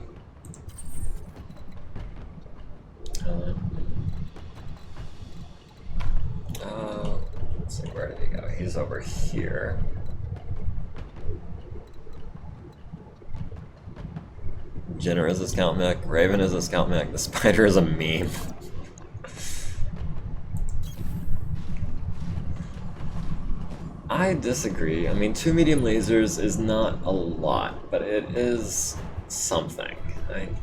Let's see, where did he go? He's over here. Jenner is a scout mech, Raven is a scout mech, the spider is a meme. I disagree. I mean, 2 medium lasers is not a lot, but it is something.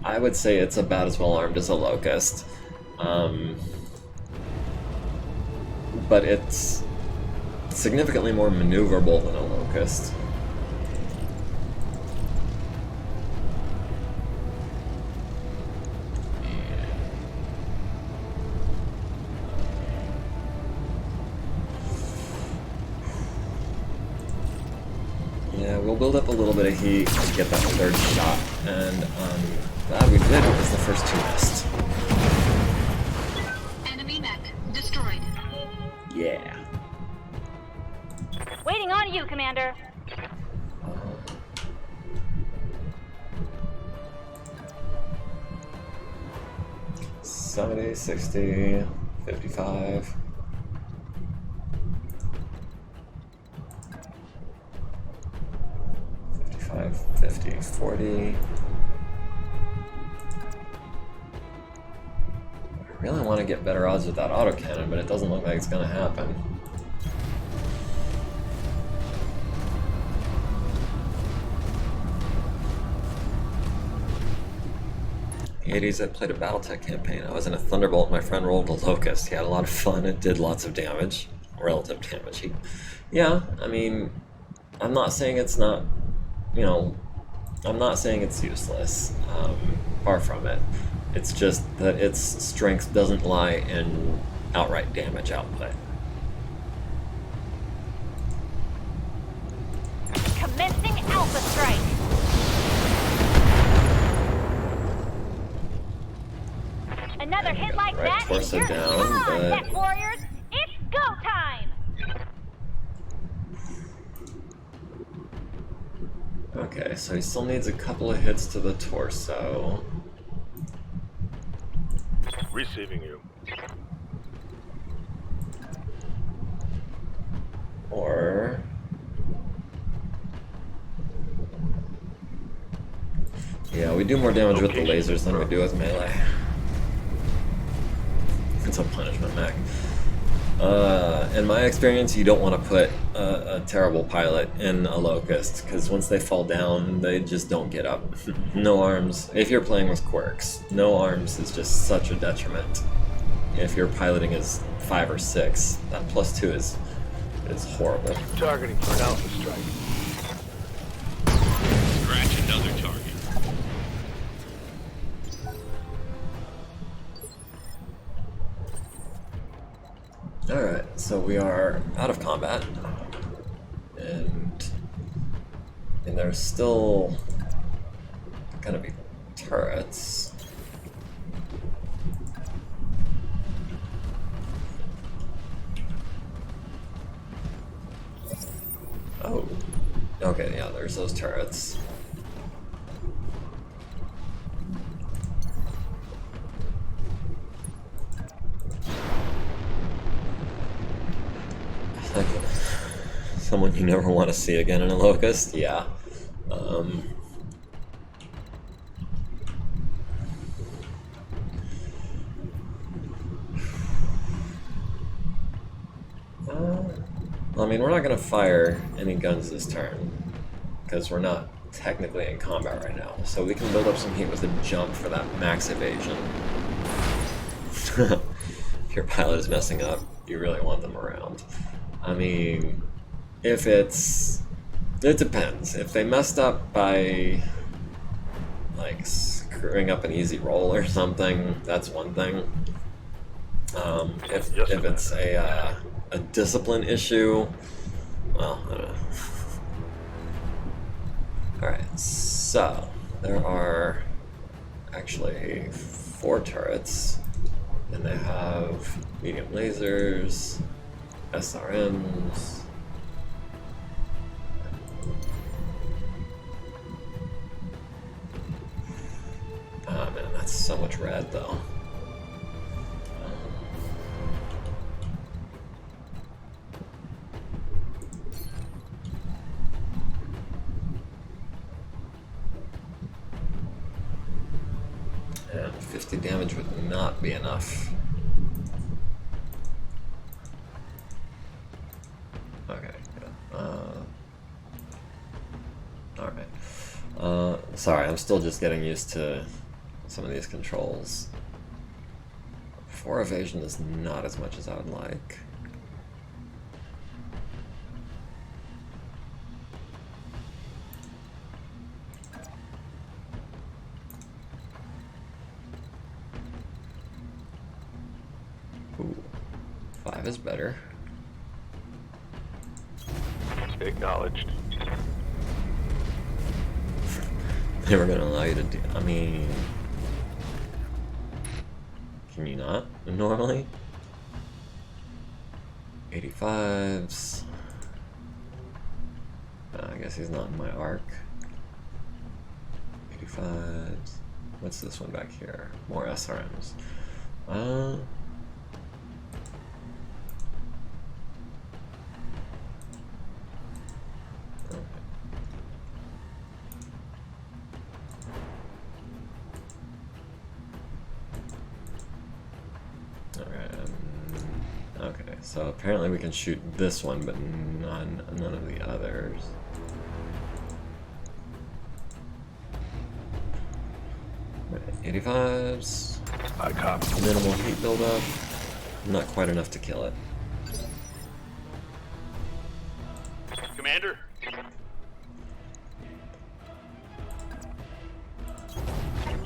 I would say it's about as well armed as a Locust. But it's significantly more maneuverable than a Locust. Yeah, we'll build up a little bit of heat to get that 3rd shot, and glad we did because the first 2 missed. Enemy mech destroyed. Yeah. Waiting on you, Commander. 70, 60, 55. 50, 40. I really want to get better odds with that autocannon, but it doesn't look like it's going to happen. In the 80s, I played a BattleTech campaign. I was in a Thunderbolt, my friend rolled a Locust. He had a lot of fun, it did lots of damage. Relative damage. Yeah, I mean, I'm not saying it's not, you know, I'm not saying it's useless. Far from it. It's just that its strength doesn't lie in outright damage output. Commencing Alpha Strike. Another hit like Right, that torso and you're down, gone, but- Tech Warriors. It's go time. Okay, so he still needs a couple of hits to the torso. Receiving you. Or... yeah, we do more damage with the lasers than we do with melee. It's a punishment mech. In my experience, you don't want to put a terrible pilot in a Locust, because once they fall down, they just don't get up. No arms. If you're playing with quirks, no arms is just such a detriment. If your piloting is 5 or 6, that +2 is horrible. Targeting for an alpha strike. Scratch another target. Alright, so we are out of combat, and there's still gonna be turrets. Oh, okay, yeah, there's those turrets. Like, someone you never want to see again in a Locust, yeah. I mean, we're not going to fire any guns this turn, because we're not technically in combat right now, so we can build up some heat with a jump for that max evasion. If your pilot is messing up, you really want them around. I mean, if it depends. If they messed up by, like, screwing up an easy roll or something, that's one thing. If it's a discipline issue, well, I don't know. Alright, so there are actually 4 turrets, and they have medium lasers, SRMs. Ah man, that's so much red though. And 50 damage would not be enough. Okay, good. Alright. Sorry, I'm still just getting used to some of these controls. 4 evasion is not as much as I would like. Ooh, 5 is better. Acknowledged. They were gonna allow you to do. I mean, can you not normally? 85s. I guess he's not in my arc. 85s. What's this one back here? More SRMs. Okay, so apparently we can shoot this one, but none of the others. Right, 85s. I copy. Minimal heat buildup. Not quite enough to kill it. Commander?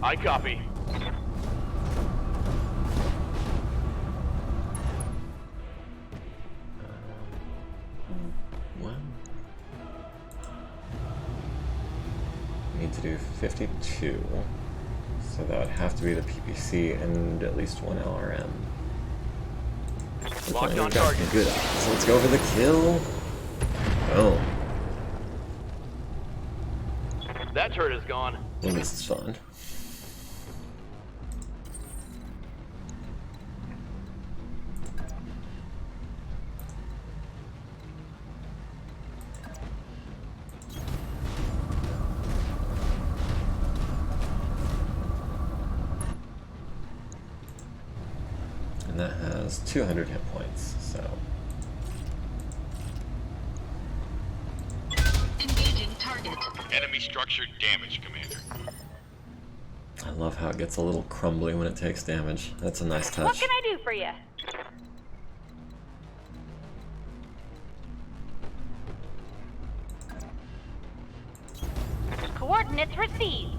I copy. Need to do 52, so that would have to be the PPC and at least 1 LRM. Locked on We've got target. good odds. So let's go for the kill. Oh, That turret is gone. well, this is fun. And that has 200 hit points, so... Engaging target. Enemy structure damage, Commander. I love how it gets a little crumbly when it takes damage. That's a nice touch. What can I do for you? Coordinates received.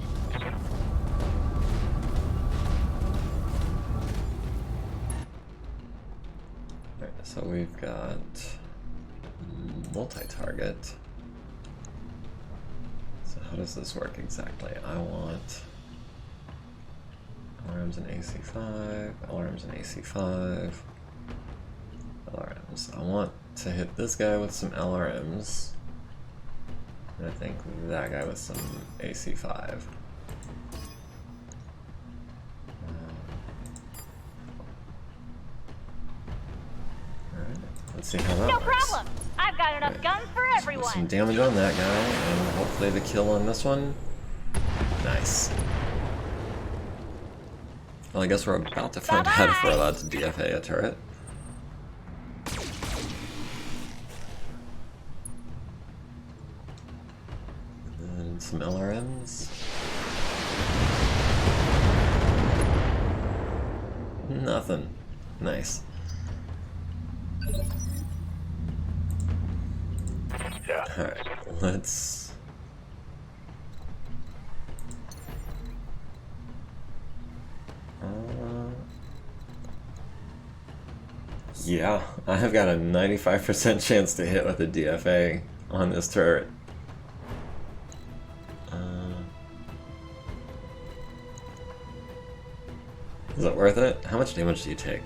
Alright, so we've got multi-target. So how does this work exactly? I want LRMs and AC5, LRMs and AC5, LRMs. I want to hit this guy with some LRMs, and I think that guy with some AC5. Alright, let's see how that No works. problem. I've got enough Right. guns for Put everyone. some damage on that guy, and hopefully the kill on this one. Nice. Well, I guess we're about to find out if we're allowed to DFA a turret. And some LRMs. Nothing. Nice. Yeah. Alright, let's... yeah, I have got a 95% chance to hit with a DFA on this turret. Is it worth it? How much damage do you take?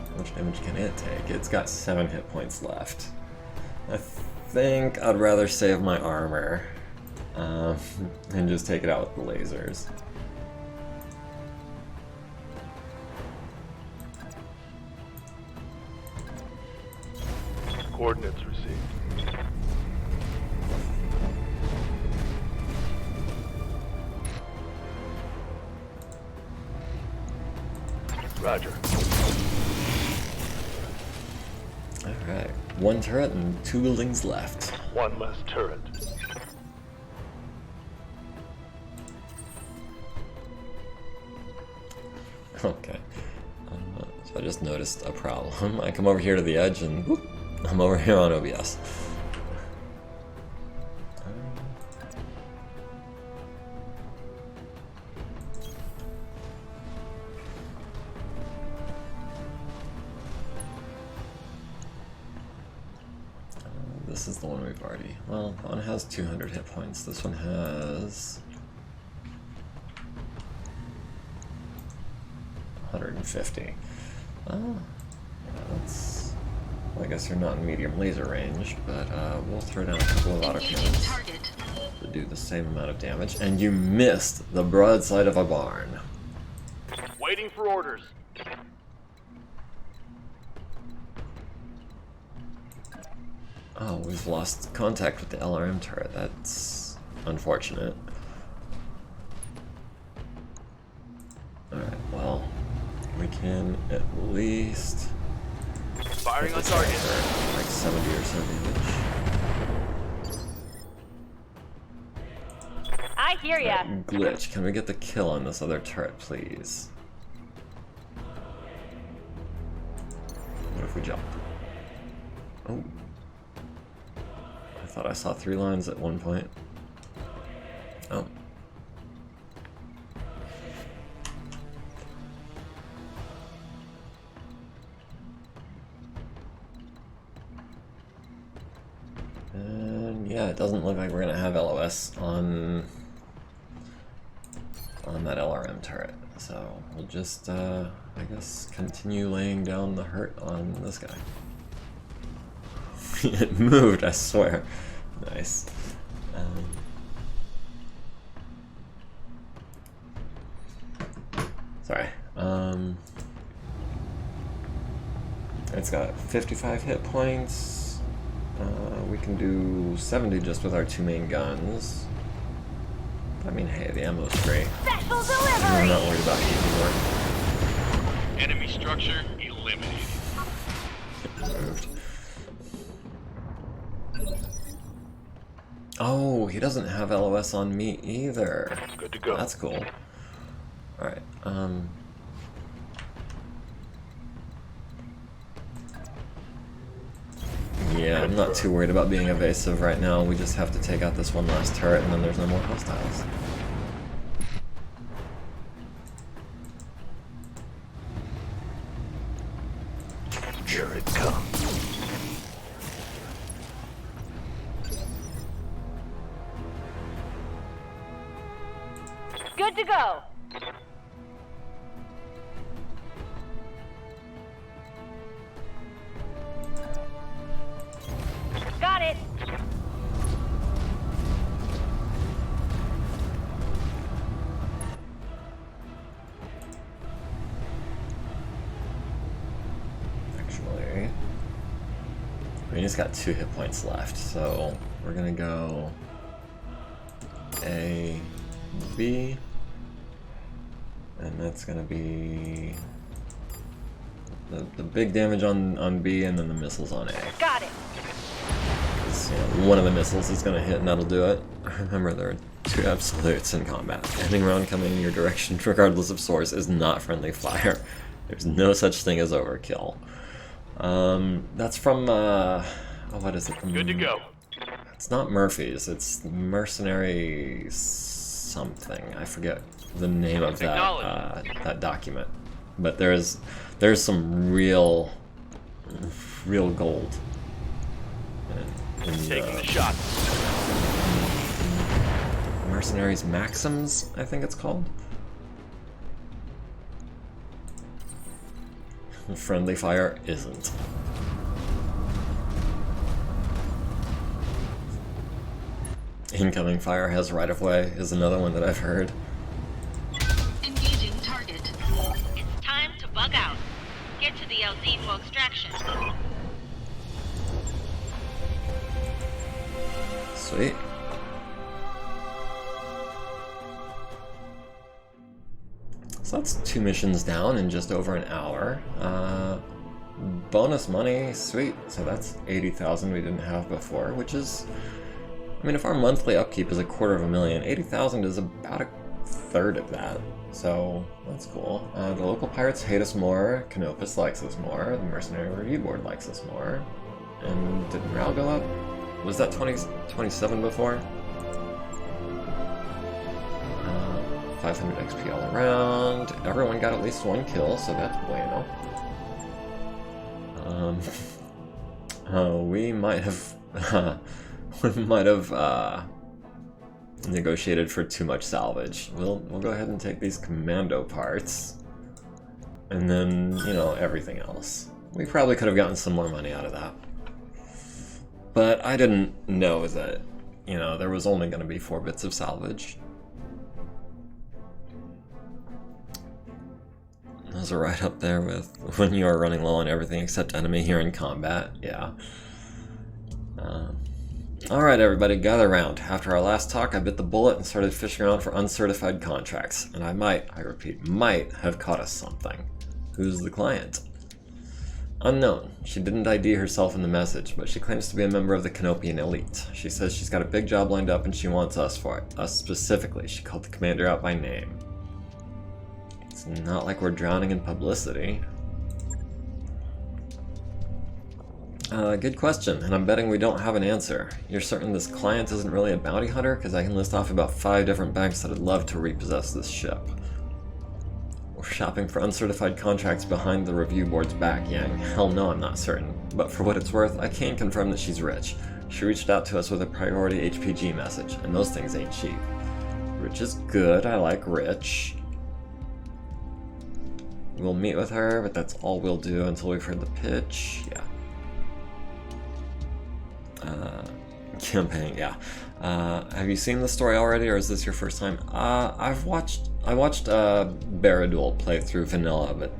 How much damage can it take? It's got 7 hit points left. I think I'd rather save my armor and just take it out with the lasers. Coordinates received. Roger. Alright, 1 turret and 2 buildings left. One less turret. Okay. So I just noticed a problem. I come over here to the edge and whoop, I'm over here on OBS. This is the one we've already... Well, that one has 200 hit points. This one has... 150. Oh, yeah, that's... Well, I guess you're not in medium laser range, but we'll throw down a couple of Engaging autocannons target. to do the same amount of damage. And you missed the broadside of a barn. Waiting for orders. Oh, we've lost contact with the LRM turret. That's unfortunate. Alright, well, we can at least Firing on hit this guy target. for like 70 or so damage. I hear ya. Glitch, can we get the kill on this other turret, please? What if we jump? Oh. I thought I saw 3 lines at one point. Oh. And yeah, it doesn't look like we're gonna have LOS on that LRM turret. So we'll just, I guess, continue laying down the hurt on this guy. It moved, I swear. Nice. Sorry. It's got 55 hit points. We can do 70 just with our 2 main guns. I mean, hey, the ammo's free. Special I'm delivery. not worried about heat anymore. Enemy structure eliminated. Moved. Oh, he doesn't have LOS on me either. Good to go. That's cool. Alright, yeah, I'm not too worried about being evasive right now. We just have to take out this one last turret and then there's no more hostiles. Here it comes. Good to go. Got it. Actually, I mean, he's got 2 hit points left, so we're gonna go A, B, and that's gonna be the big damage on B and then the missiles on A. Got it. 'Cause, you know, one of the missiles is gonna hit and that'll do it. Remember, there are 2 absolutes in combat. Any round coming in your direction, regardless of source, is not friendly fire. There's no such thing as overkill. That's from, what is it? Good to go. It's not Murphy's, it's Mercenary something. I forget the name of that that document. But there's some real gold in Taking the shot. Mercenaries Maxims, I think it's called. Friendly fire isn't. Incoming fire has right of way is another one that I've heard. Engaging target. It's time to bug out. Get to the LZ for extraction. Sweet. So that's 2 missions down in just over an hour. Bonus money, sweet. So that's 80,000 we didn't have before, which is, I mean, if our monthly upkeep is $250,000, 80,000 is about 1/3 of that. So that's cool. The local pirates hate us more. Canopus likes us more. The Mercenary Review Board likes us more. And did morale go up? Was that 27 before? 500 XP all around. Everyone got at least 1 kill, so that's bueno. We might have negotiated for too much salvage. We'll go ahead and take these commando parts, and then, you know, everything else. We probably could have gotten some more money out of that, but I didn't know that, you know, there was only going to be 4 bits of salvage. Those are right up there with when you are running low on everything except enemy here in combat. Yeah. Alright everybody, gather round. After our last talk, I bit the bullet and started fishing around for uncertified contracts. And I repeat, might have caught us something. Who's the client? Unknown. She didn't ID herself in the message, but she claims to be a member of the Canopian elite. She says she's got a big job lined up and she wants us for it. Us specifically. She called the commander out by name. It's not like we're drowning in publicity. Good question, and I'm betting we don't have an answer. You're certain this client isn't really a bounty hunter? Because I can list off about 5 different banks that would love to repossess this ship. We're shopping for uncertified contracts behind the review board's back, Yang. Hell no, I'm not certain. But for what it's worth, I can confirm that she's rich. She reached out to us with a priority HPG message, and those things ain't cheap. Rich is good, I like rich. We'll meet with her, but that's all we'll do until we've heard the pitch. Yeah. Campaign, yeah. Have you seen the story already, or is this your first time? I watched Barraduel play through vanilla, but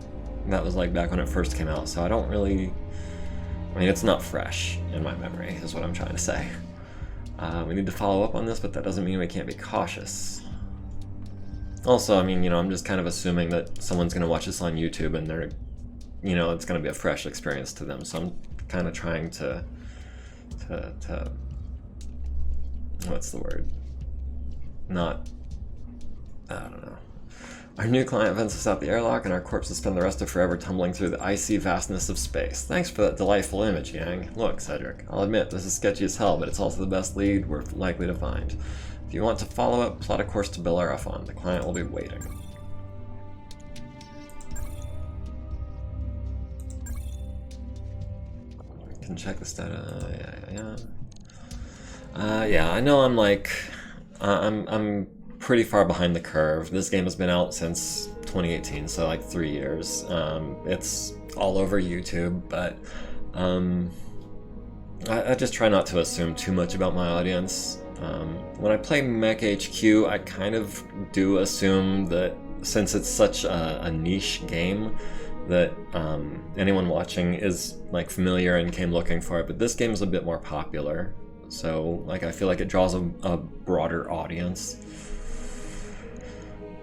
that was like back when it first came out, so I don't really... I mean, it's not fresh in my memory, is what I'm trying to say. We need to follow up on this, but that doesn't mean we can't be cautious. Also, I mean, you know, I'm just kind of assuming that someone's going to watch this on YouTube and they're, you know, it's going to be a fresh experience to them. So I'm kind of trying to what's the word? Not, I don't know. Our new client vents us out the airlock, and our corpses spend the rest of forever tumbling through the icy vastness of space. Thanks for that delightful image, gang. Look, Cedric, I'll admit, this is sketchy as hell, but it's also the best lead we're likely to find. If you want to follow up, plot a course to Bellerophon. The client will be waiting. I can check the status. Yeah, I know I'm like... I'm pretty far behind the curve. This game has been out since 2018, so like 3 years. It's all over YouTube, but I just try not to assume too much about my audience. When I play Mech HQ, I kind of do assume that since it's such a niche game, that anyone watching is like familiar and came looking for it, but this game is a bit more popular. So, like, I feel like it draws a broader audience.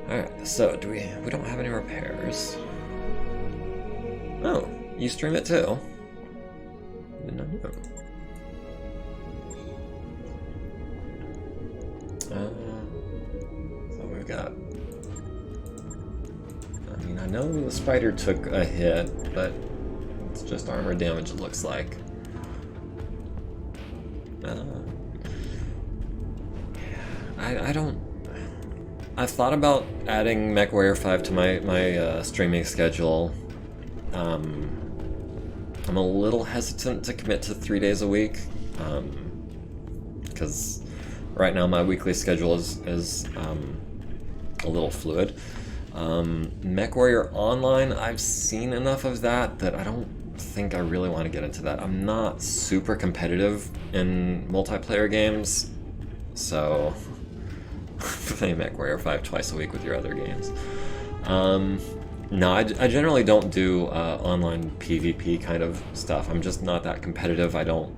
Alright, so we don't have any repairs. Oh, you stream it too? Did not know. So we've got... I mean, I know the spider took a hit, but it's just armor damage it looks like. I don't... I've thought about adding MechWarrior 5 to my streaming schedule. I'm a little hesitant to commit to 3 days a week, because right now my weekly schedule is a little fluid. MechWarrior Online, I've seen enough of that I don't think I really want to get into that. I'm not super competitive in multiplayer games, so play MechWarrior 5 twice a week with your other games. No, I generally don't do online PvP kind of stuff. I'm just not that competitive. I don't...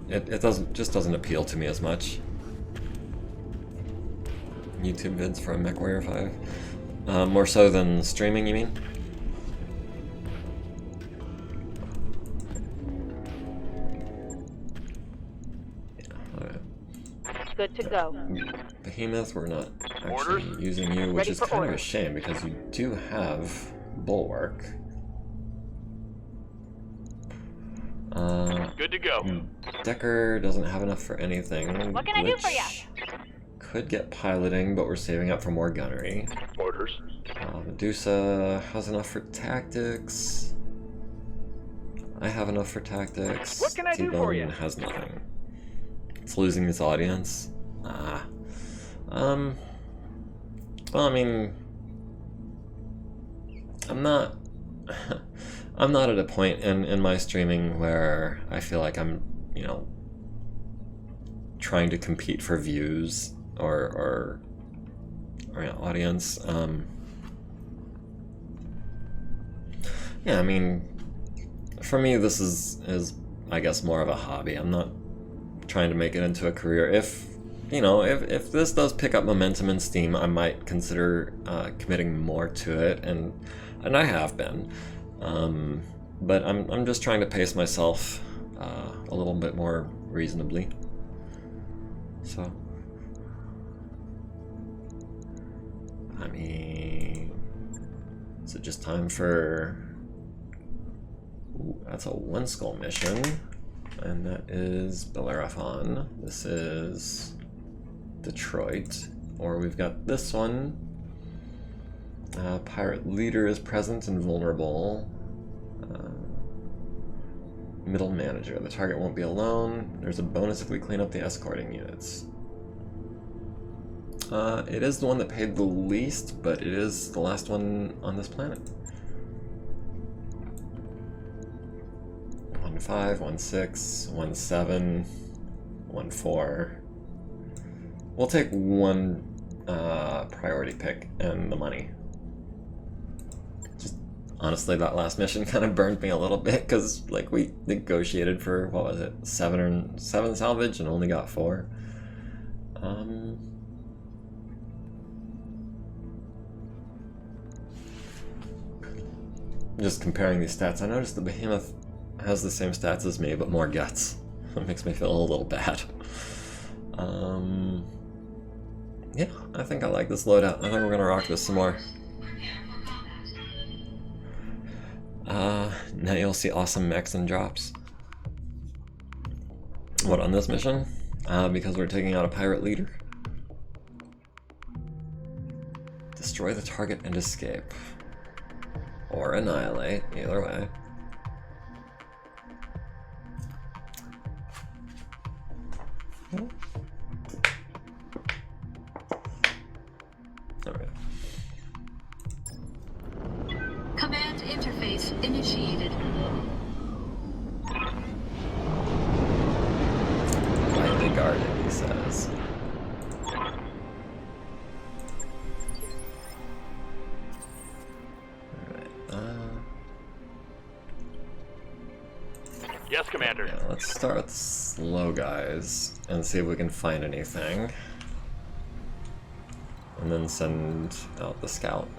it doesn't appeal to me as much. YouTube vids from MechWarrior 5? More so than streaming, you mean? Good to go. Behemoth, we're not actually using you, which is kind of a shame because you do have Bulwark. Good to go. Decker doesn't have enough for anything. What can I do for ya? Could get piloting, but we're saving up for more gunnery. Orders. Medusa has enough for tactics. I have enough for tactics. What can I do for you? Has nothing. It's losing its audience. Well, I mean, I'm not at a point in my streaming where I feel like I'm, you know, trying to compete for views or you know, audience. Yeah, I mean, for me, this is I guess more of a hobby. I'm not trying to make it into a career. If you know, if this does pick up momentum in Steam, I might consider committing more to it, and I have been. But I'm just trying to pace myself a little bit more reasonably. So, I mean, is it just time for? Ooh, that's a one skull mission. And that is Bellerophon. This is Detroit. Or we've got this one. Pirate leader is present and vulnerable. Middle manager. The target won't be alone. There's a bonus if we clean up the escorting units. It is the one that paid the least, but it is the last one on this planet. 1-5, 1-6, 1-7, 1-4. We'll take one priority pick and the money. Just honestly, that last mission kind of burned me a little bit because like we negotiated for what was it, 7 salvage and only got 4. just comparing these stats, I noticed the Behemoth has the same stats as me, but more guts. That makes me feel a little bad. Yeah, I think I like this loadout. I think we're gonna rock this some more. Now you'll see awesome mechs and drops. What, on this mission? Because we're taking out a pirate leader. Destroy the target and escape. Or annihilate, either way. Alright. Command interface initiated. Lightly guarded, he says. Yes, Commander. Yeah, let's start slow, guys, and see if we can find anything. And then send out the scout.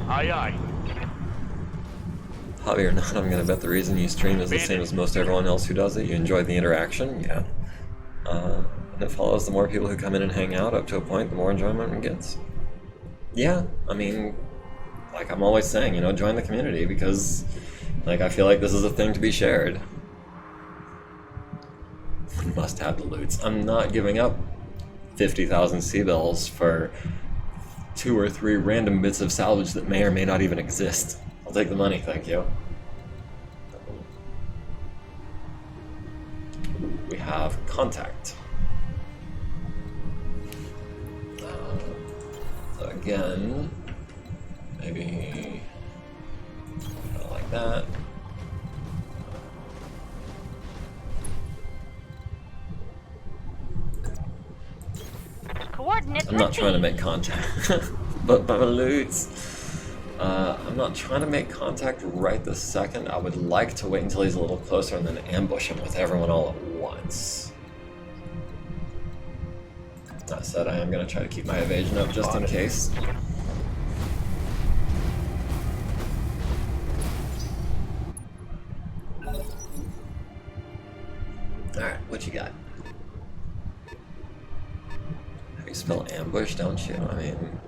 Aye, aye. Hobby or not, I'm gonna bet the reason you stream is the same as most everyone else who does it. You enjoy the interaction, yeah. And it follows the more people who come in and hang out up to a point, the more enjoyment it gets. Yeah, I mean, like I'm always saying, you know, join the community because, like, I feel like this is a thing to be shared. Must have the loots. I'm not giving up 50,000 C-bills for 2 or 3 random bits of salvage that may or may not even exist. I'll take the money, thank you. We have contact. So again, maybe like that. Coordinates. I'm not trying to make contact, but balloons. I'm not trying to make contact right this second. I would like to wait until he's a little closer and then ambush him with everyone all at once. That said, I am going to try to keep my evasion up just in case. Alright, what you got? You spell ambush, don't you? I mean,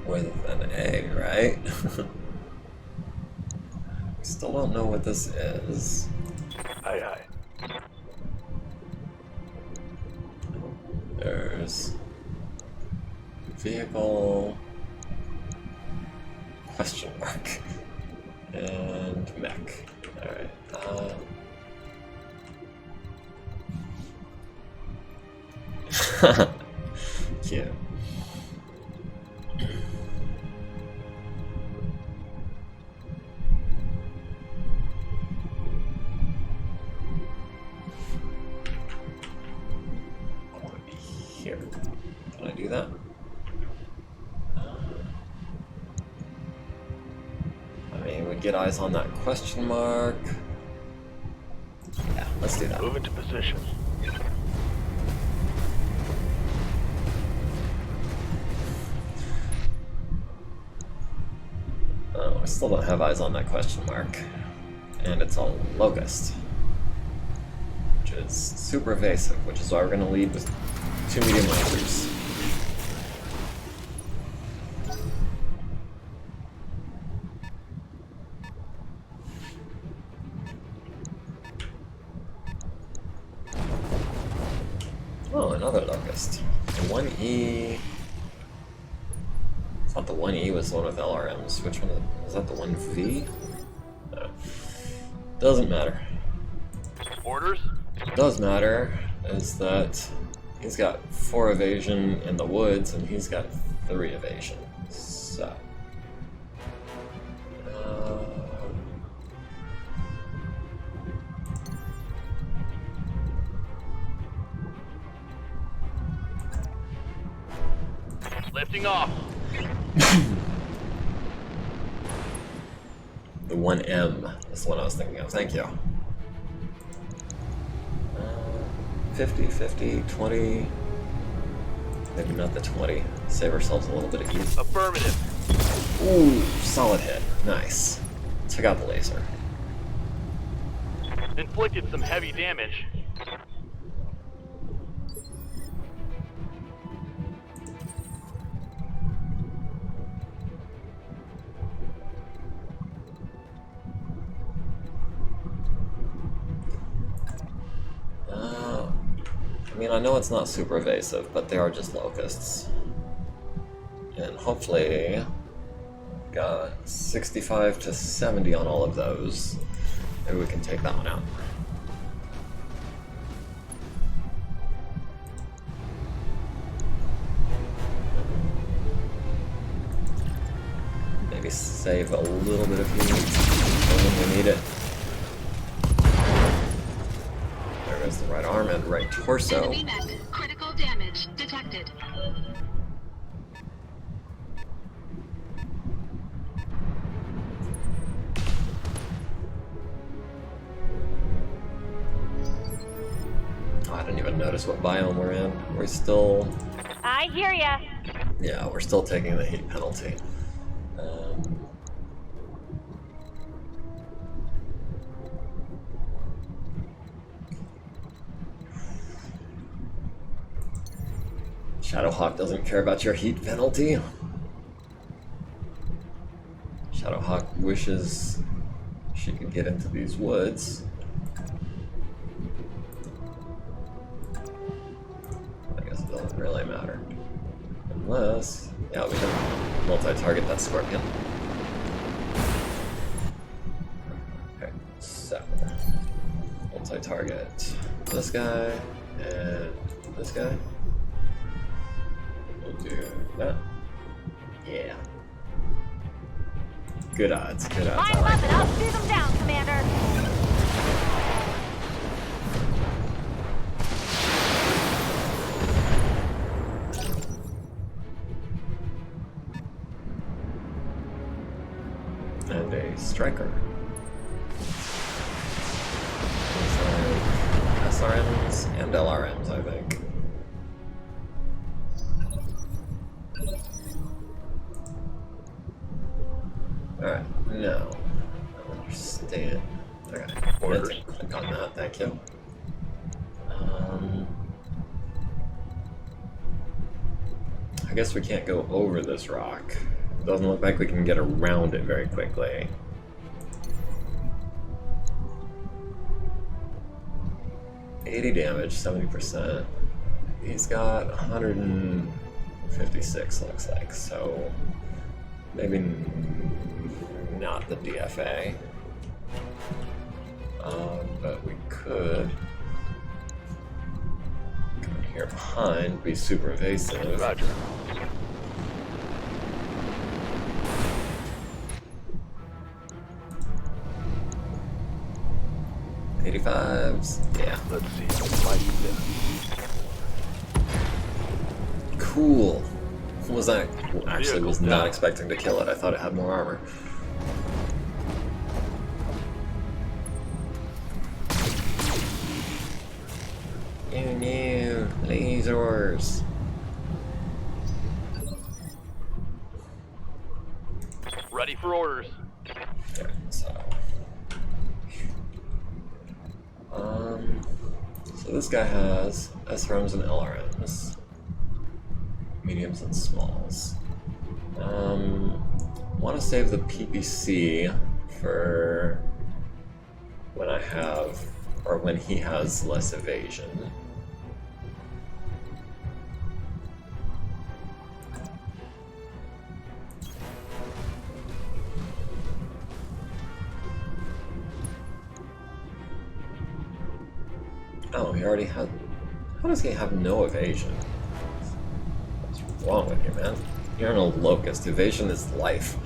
with an A, right? Still don't know what this is. Aye, aye. There's vehicle, question mark, and mech. Alright, cute. I want to be here. Can I do that? I mean, we get eyes on that question mark. Yeah, let's do that. Move into position. Oh, I still don't have eyes on that question mark. And it's all locust. Which is super evasive, which is why we're going to lead with 2 medium lasers. Oh, another locust. The 1E... I thought the 1E was the one with LRMs. Which one is that? The 1V? No. Doesn't matter. Orders? Does matter is that he's got 4 evasion in the woods and he's got 3 evasion. So. Lifting off. The 1M is the one I was thinking of. Thank you. 50, 50, 20. Maybe not the 20. Save ourselves a little bit of heat. Affirmative. Ooh, solid hit. Nice. Check out the laser. Inflicted some heavy damage. I mean, I know it's not super evasive, but they are just locusts. And hopefully, got 65 to 70 on all of those. Maybe we can take that one out. Maybe save a little bit of heat for when we need it. There goes the right arm and right torso. Enemy mech. Critical damage detected. Oh, I didn't even notice what biome we're in. We're still... I hear ya. Yeah, we're still taking the heat penalty. Shadowhawk doesn't care about your heat penalty. Shadowhawk wishes she could get into these woods. I guess it doesn't really matter. Unless, yeah, we can multi-target that scorpion. Okay, so multi-target this guy and this guy. We'll do that. Yeah. Good odds, good odds. Line I like up and I'll shoot them down, Commander. And a striker. Looks like SRMs and LRMs, I think. Alright, no. I understand. Okay, Orders. let's click on that, thank you. I guess we can't go over this rock. Doesn't look like we can get around it very quickly. $80 damage, 70%. He's got 156, looks like, so maybe not the DFA. But we could come in here behind, be super evasive. Roger. $85s, yeah. Let's see. Like this. Cool. Was I actually was Vehicle not down. expecting to kill it. I thought it had more armor. Oh no, lasers. Ready for orders. Okay, so so this guy has SRMs and LRMs, mediums and smalls. Want to save the PPC for when I have, or when he has less evasion. Oh, he already had... How does he have no evasion? What's wrong with you, man? You're an old locust. Evasion is life.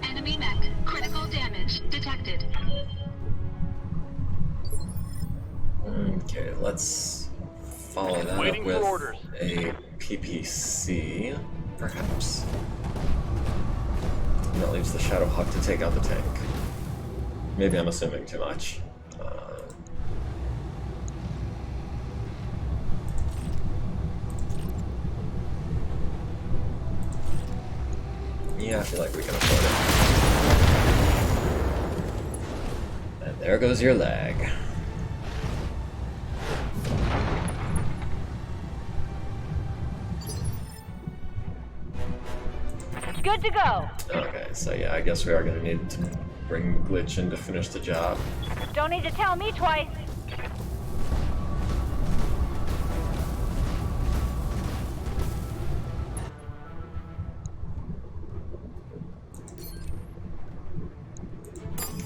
Enemy mech. Critical damage detected. Okay, let's follow that Waiting up for with orders. a PPC, perhaps. And that leaves the Shadowhawk to take out the tank. Maybe I'm assuming too much. Yeah, I feel like we can afford it. And there goes your lag. Good to go. Okay, so yeah, I guess we are gonna need to bring the glitch in to finish the job. Don't need to tell me twice.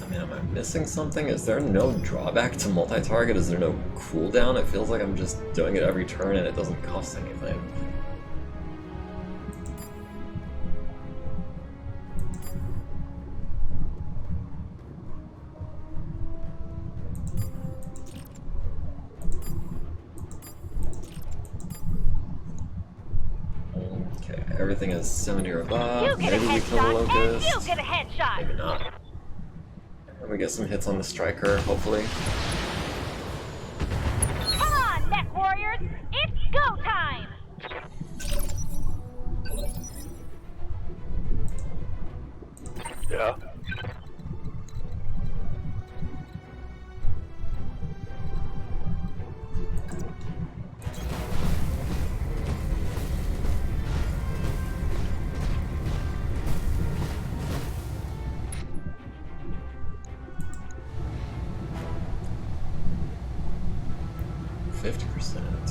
I mean, am I missing something? Is there no drawback to multi-target? Is there no cooldown? It feels like I'm just doing it every turn and it doesn't cost anything. Okay, everything is 70 or above. You get a Maybe we kill the headshot, and locust. you get a headshot. Maybe not. And we get some hits on the striker, hopefully. Come on, mech warriors. It's go time. Yeah.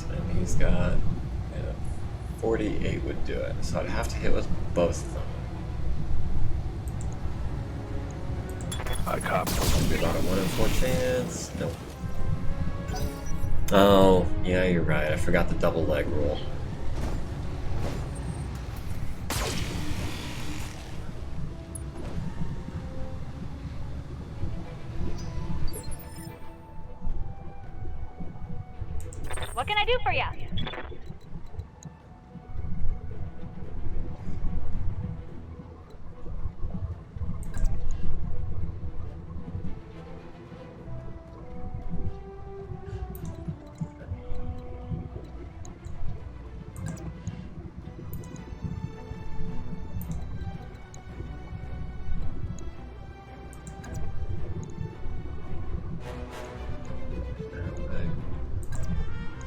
And he's got 48 would do it, so I'd have to hit with both of them. I copy. About a 1 in 4 chance. Nope. Oh, yeah, you're right. I forgot the double leg rule. What can I do for you?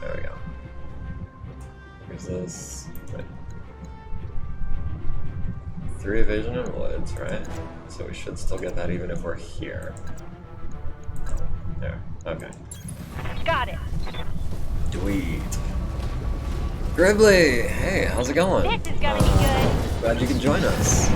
There we go. Here's this. Right. 3 evasion in woods, right? So we should still get that even if we're here. There. Okay. Got it. Dweet. Gribbly! Hey, how's it going? This is gonna be good. Glad you could join us.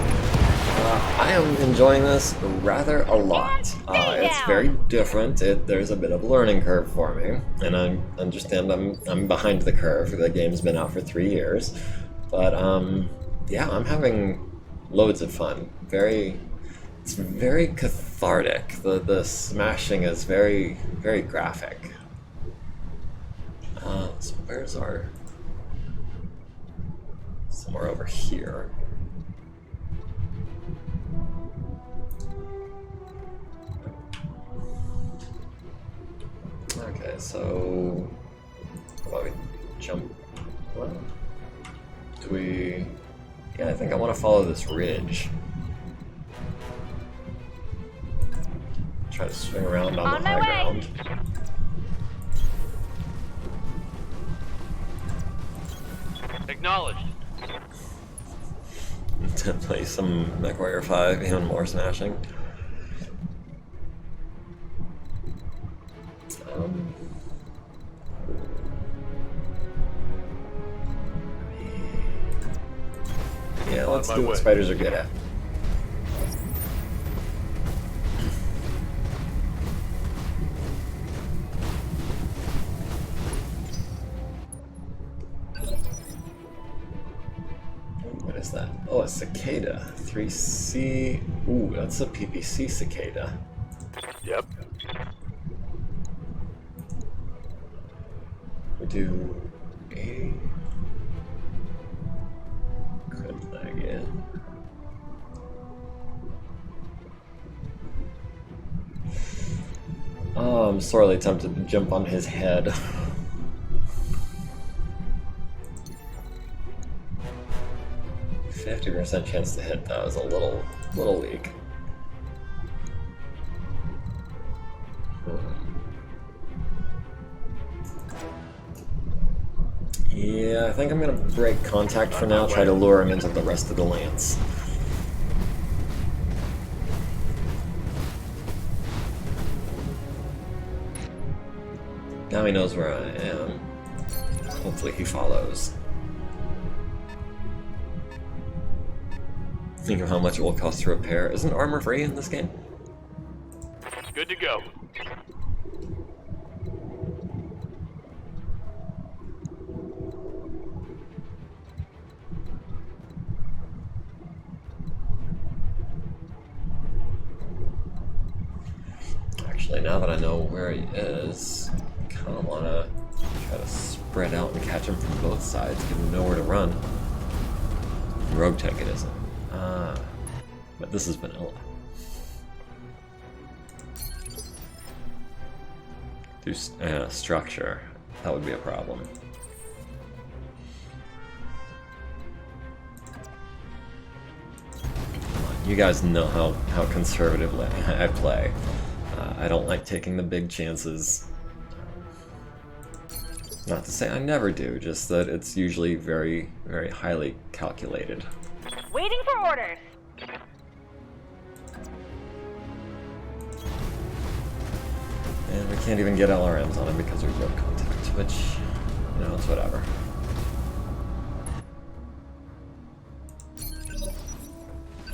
I am enjoying this rather a lot. It's very different. There's a bit of a learning curve for me, and I understand I'm behind the curve. The game's been out for 3 years, but yeah, I'm having loads of fun. It's very cathartic. The smashing is very graphic. So where's our? Somewhere over here. Okay, so how about we jump? What? Do we? Yeah, I think I want to follow this ridge. Try to swing around on the high ground. Acknowledged. To play some MechWarrior 5, even more smashing. Yeah, let's do what spiders are good at. What is that? Oh, a cicada. 3C. Ooh, that's a PPC cicada. Yep. We do 80. Could lag in. Oh, I'm sorely tempted to jump on his head. %50 chance to hit. That was a little weak. Yeah, I think I'm gonna break contact for now, try to lure him into the rest of the lance. Now he knows where I am. Hopefully he follows. Think of how much it will cost to repair. Isn't armor free in this game? Good to go. Actually, now that I know where he is, I kind of want to try to spread out and catch him from both sides, give him nowhere to run. Rogue tech it isn't. But this is vanilla. Through structure, that would be a problem. You guys know how conservatively I play. I don't like taking the big chances. Not to say I never do, just that it's usually very, very highly calculated. Waiting for orders. And we can't even get LRMs on him because we broke contact, which, you know, it's whatever.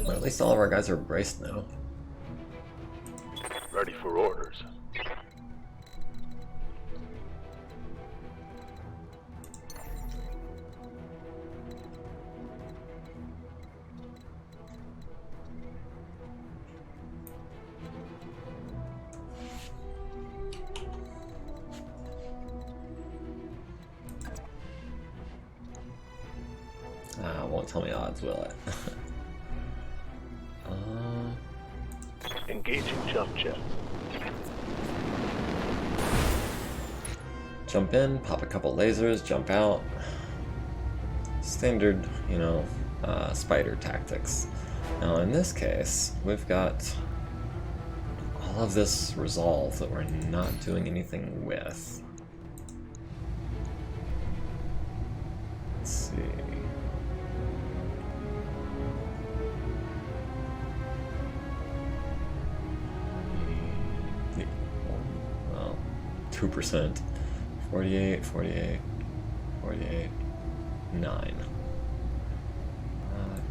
Well, at least all of our guys are braced now. Ready for orders. Won't tell me odds, will it? Engaging jump jet. Jump in, pop a couple lasers, jump out. Standard, you know, spider tactics. Now in this case, we've got all of this resolve that we're not doing anything with. Let's see. Well, 2%. 48, 48, 48, 9.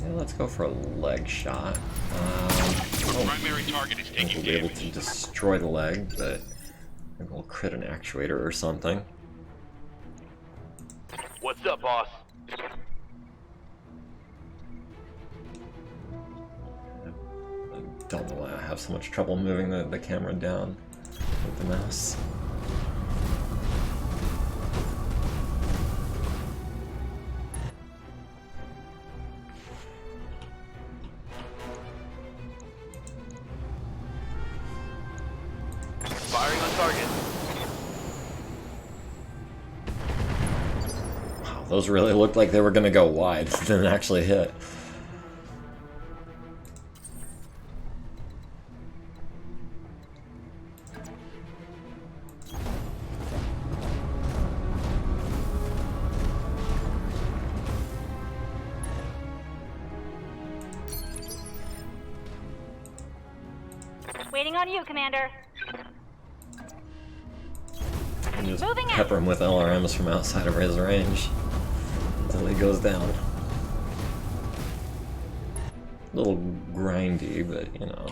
Yeah, let's go for a leg shot. Primary target is I think taking we'll be able damage. to destroy the leg, but maybe we'll crit an actuator or something. What's up, boss? I don't know why I have so much trouble moving the camera down with the mouse. Firing on target. Wow, those really looked like they were gonna go wide, didn't actually hit. Waiting on you, Commander. And just Moving out. pepper him with LRMs from outside of his range until he goes down. A little grindy, but you know.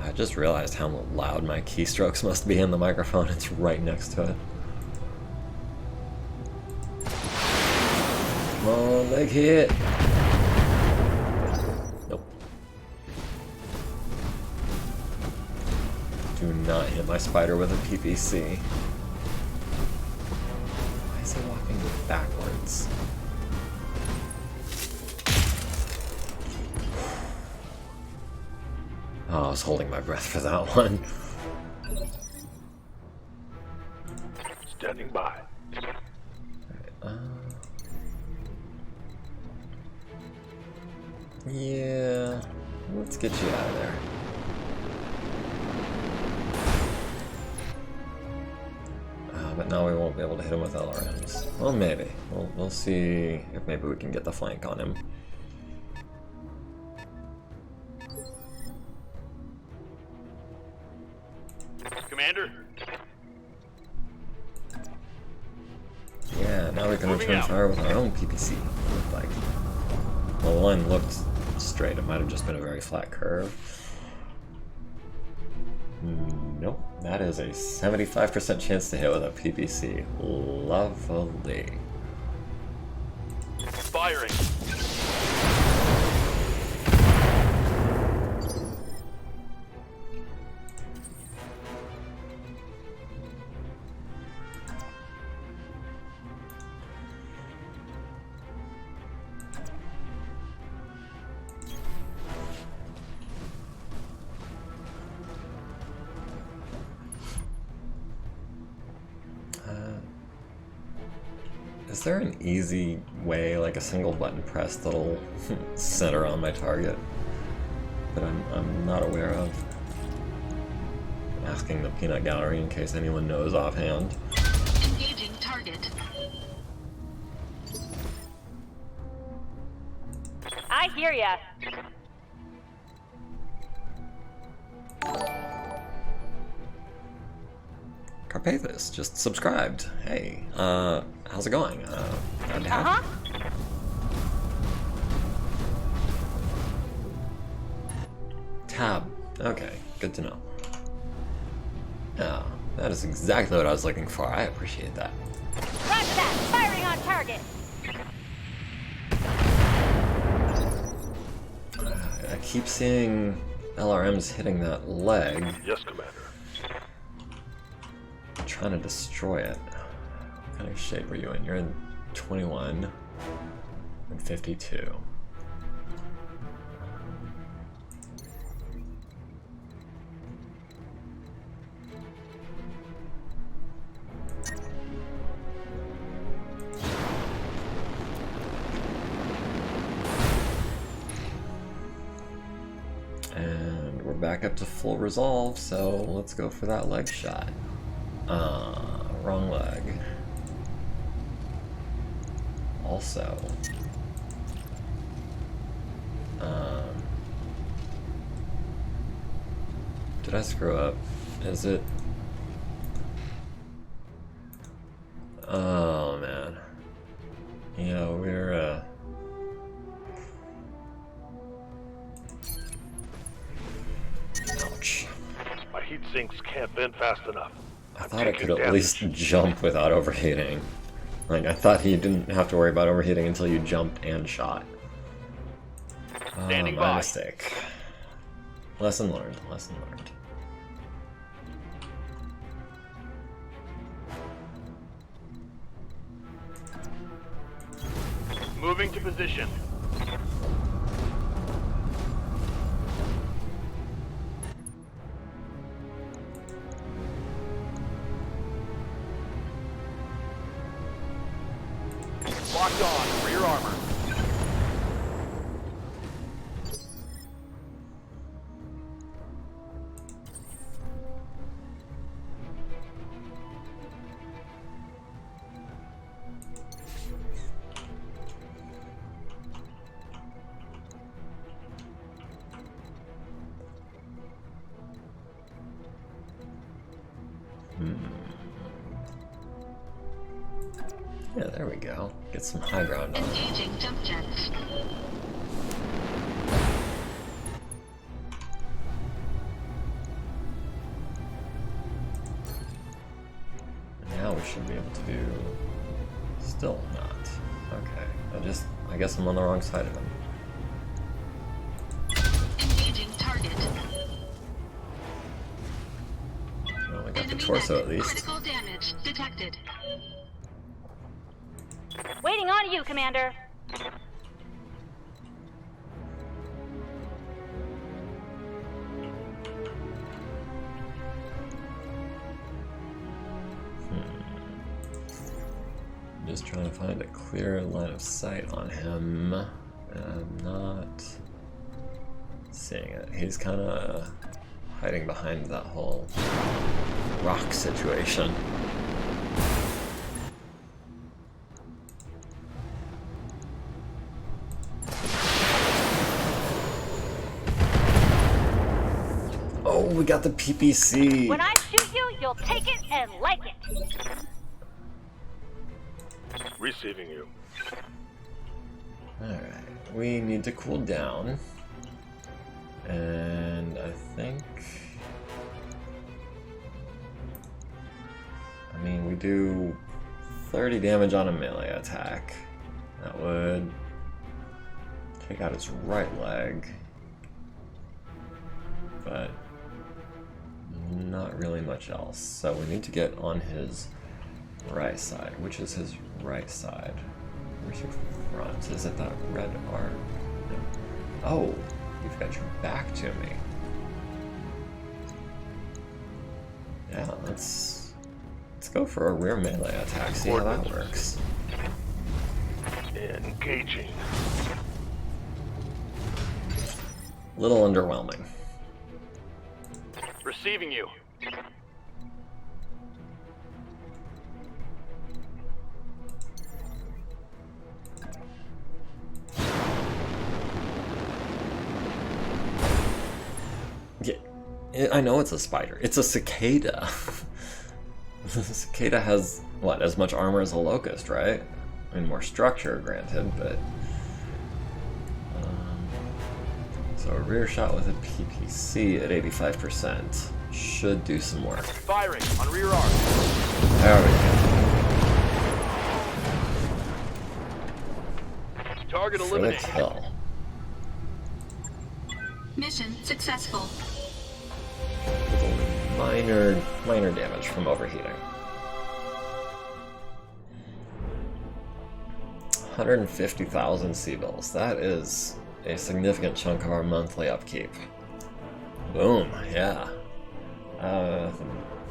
I just realized how loud my keystrokes must be in the microphone. It's right next to it. Come on, leg hit. Nope. Do not hit my spider with a PPC. Why is he walking backwards? Oh, I was holding my breath for that one. Standing by. Yeah, let's get you out of there. But now we won't be able to hit him with LRMs. Well, maybe. We'll see if maybe we can get the flank on him. Commander? Yeah, now we can Moving return out. fire with our own PPC. Looked like. Well, the line looked straight. It might have just been a very flat curve. Nope. That is a 75% chance to hit with a PPC. Lovely. Firing. Is there an easy way, like a single button press, that'll center on my target? That I'm not aware of. Asking the peanut gallery in case anyone knows offhand. Engaging target. I hear ya. Carpathus just subscribed. Hey, how's it going? Glad to have you. Tab. Okay, good to know. Yeah, that is exactly what I was looking for. I appreciate that. Roger that. Firing on target. I keep seeing LRMs hitting that leg. Yes, Commander. Trying to destroy it. What kind of shape are you in? You're in 21 and 52. And we're back up to full resolve, so let's go for that leg shot. Wrong leg. Also, did I screw up? Is it? Oh man. You know, we're ouch. My heat sinks can't vent fast enough. I thought it could at least jump without overheating. Like, I thought he didn't have to worry about overheating until you jumped and shot. Standing My by. mistake. Lesson learned, lesson learned. Moving to position. Locked on. Rear armor. Yeah, there we go. Get some high ground on. Engaging jump jets. Now we should be able to do... Still not. Okay. I guess I'm on the wrong side of him. Engaging target. Well, we got the Enemy torso mech. at least. Critical damage detected. Waiting on you, Commander. Just trying to find a clear line of sight on him. And I'm not seeing it. He's kind of hiding behind that whole rock situation. Oh, we got the PPC. When I shoot you, you'll take it and like it. Receiving you. Alright, we need to cool down. And I think... I mean, we do 30 damage on a melee attack. That would take out his right leg. But not really much else. So we need to get on his right side. Which is his right side? Where's your front? Is it that red arm? No. Oh, you've got your back to me. Yeah, let's go for a rear melee attack, see how that works. Engaging. Little underwhelming. Receiving you. Yeah, I know it's a spider. It's a cicada. The cicada has, what, as much armor as a locust, right? I mean, more structure, granted, but... so a rear shot with a PPC at 85% should do some work. Firing on rear arm. There we go. Target For the eliminated. kill. Mission successful. With only minor damage from overheating. 150,000 C-bills. That is a significant chunk of our monthly upkeep. Boom, yeah. The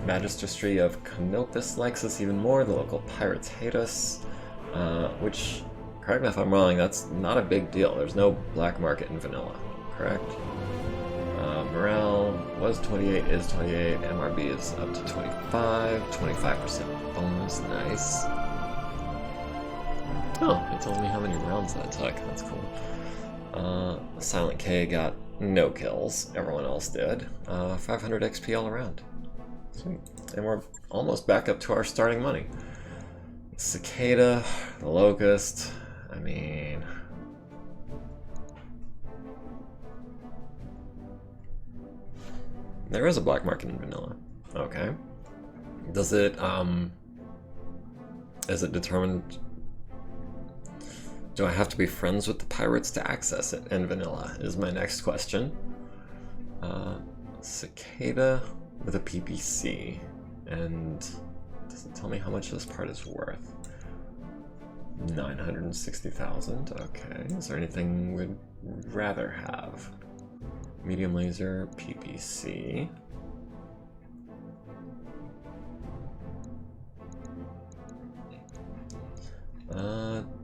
Magistracy of Canopus likes us even more. The local pirates hate us. Which, correct me if I'm wrong, that's not a big deal. There's no black market in vanilla, correct? Morale was 28, is 28. MRB is up to 25. 25% bonus, nice. Oh, it told me how many rounds that took. That's cool. Silent K got no kills. Everyone else did. 500 XP all around. Sweet. And we're almost back up to our starting money. Cicada, the Locust. I mean... there is a black market in vanilla. Okay. Does it, is it determined... do I have to be friends with the pirates to access it in vanilla, is my next question. Cicada with a PPC. And does it tell me how much this part is worth? 960,000, okay. Is there anything we'd rather have? Medium laser, PPC.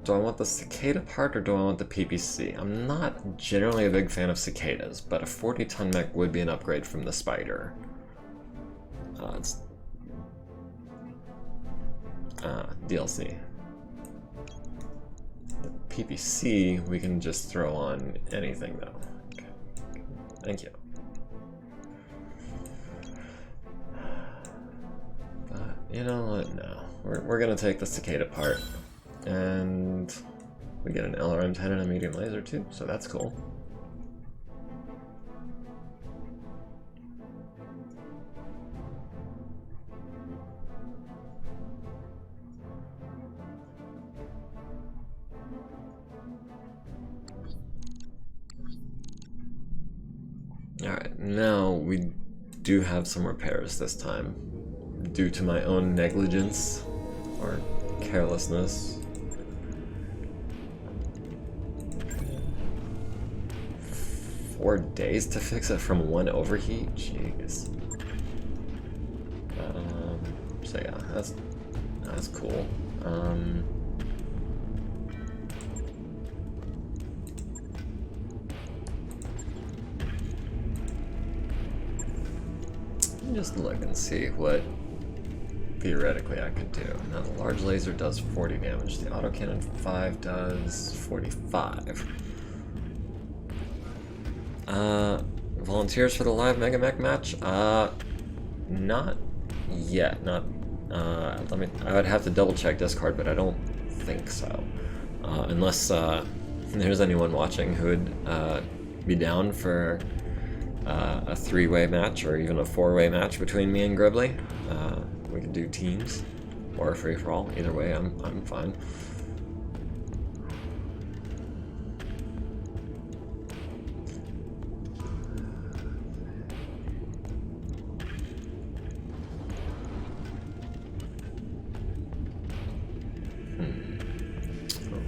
Do I want the cicada part or do I want the PPC? I'm not generally a big fan of cicadas, but a 40-ton mech would be an upgrade from the spider. It's DLC. The PPC we can just throw on anything though. Okay. Thank you. But you know what? No, we're gonna take the cicada part. And we get an LRM-10 and a medium laser too, so that's cool. Alright, now we do have some repairs this time, due to my own negligence or carelessness. 4 days to fix it from 1 overheat? Jeez. So yeah, that's cool. me just look and see what theoretically I could do. Now the large laser does 40 damage. The autocannon 5 does 45. Volunteers for the live Mega Mech match? Not yet. Not. I would have to double check Discord, but I don't think so. Unless there's anyone watching who would be down for a 3-way match or even a 4-way match between me and Gribbly. We could do teams or a free for all. Either way, I'm fine.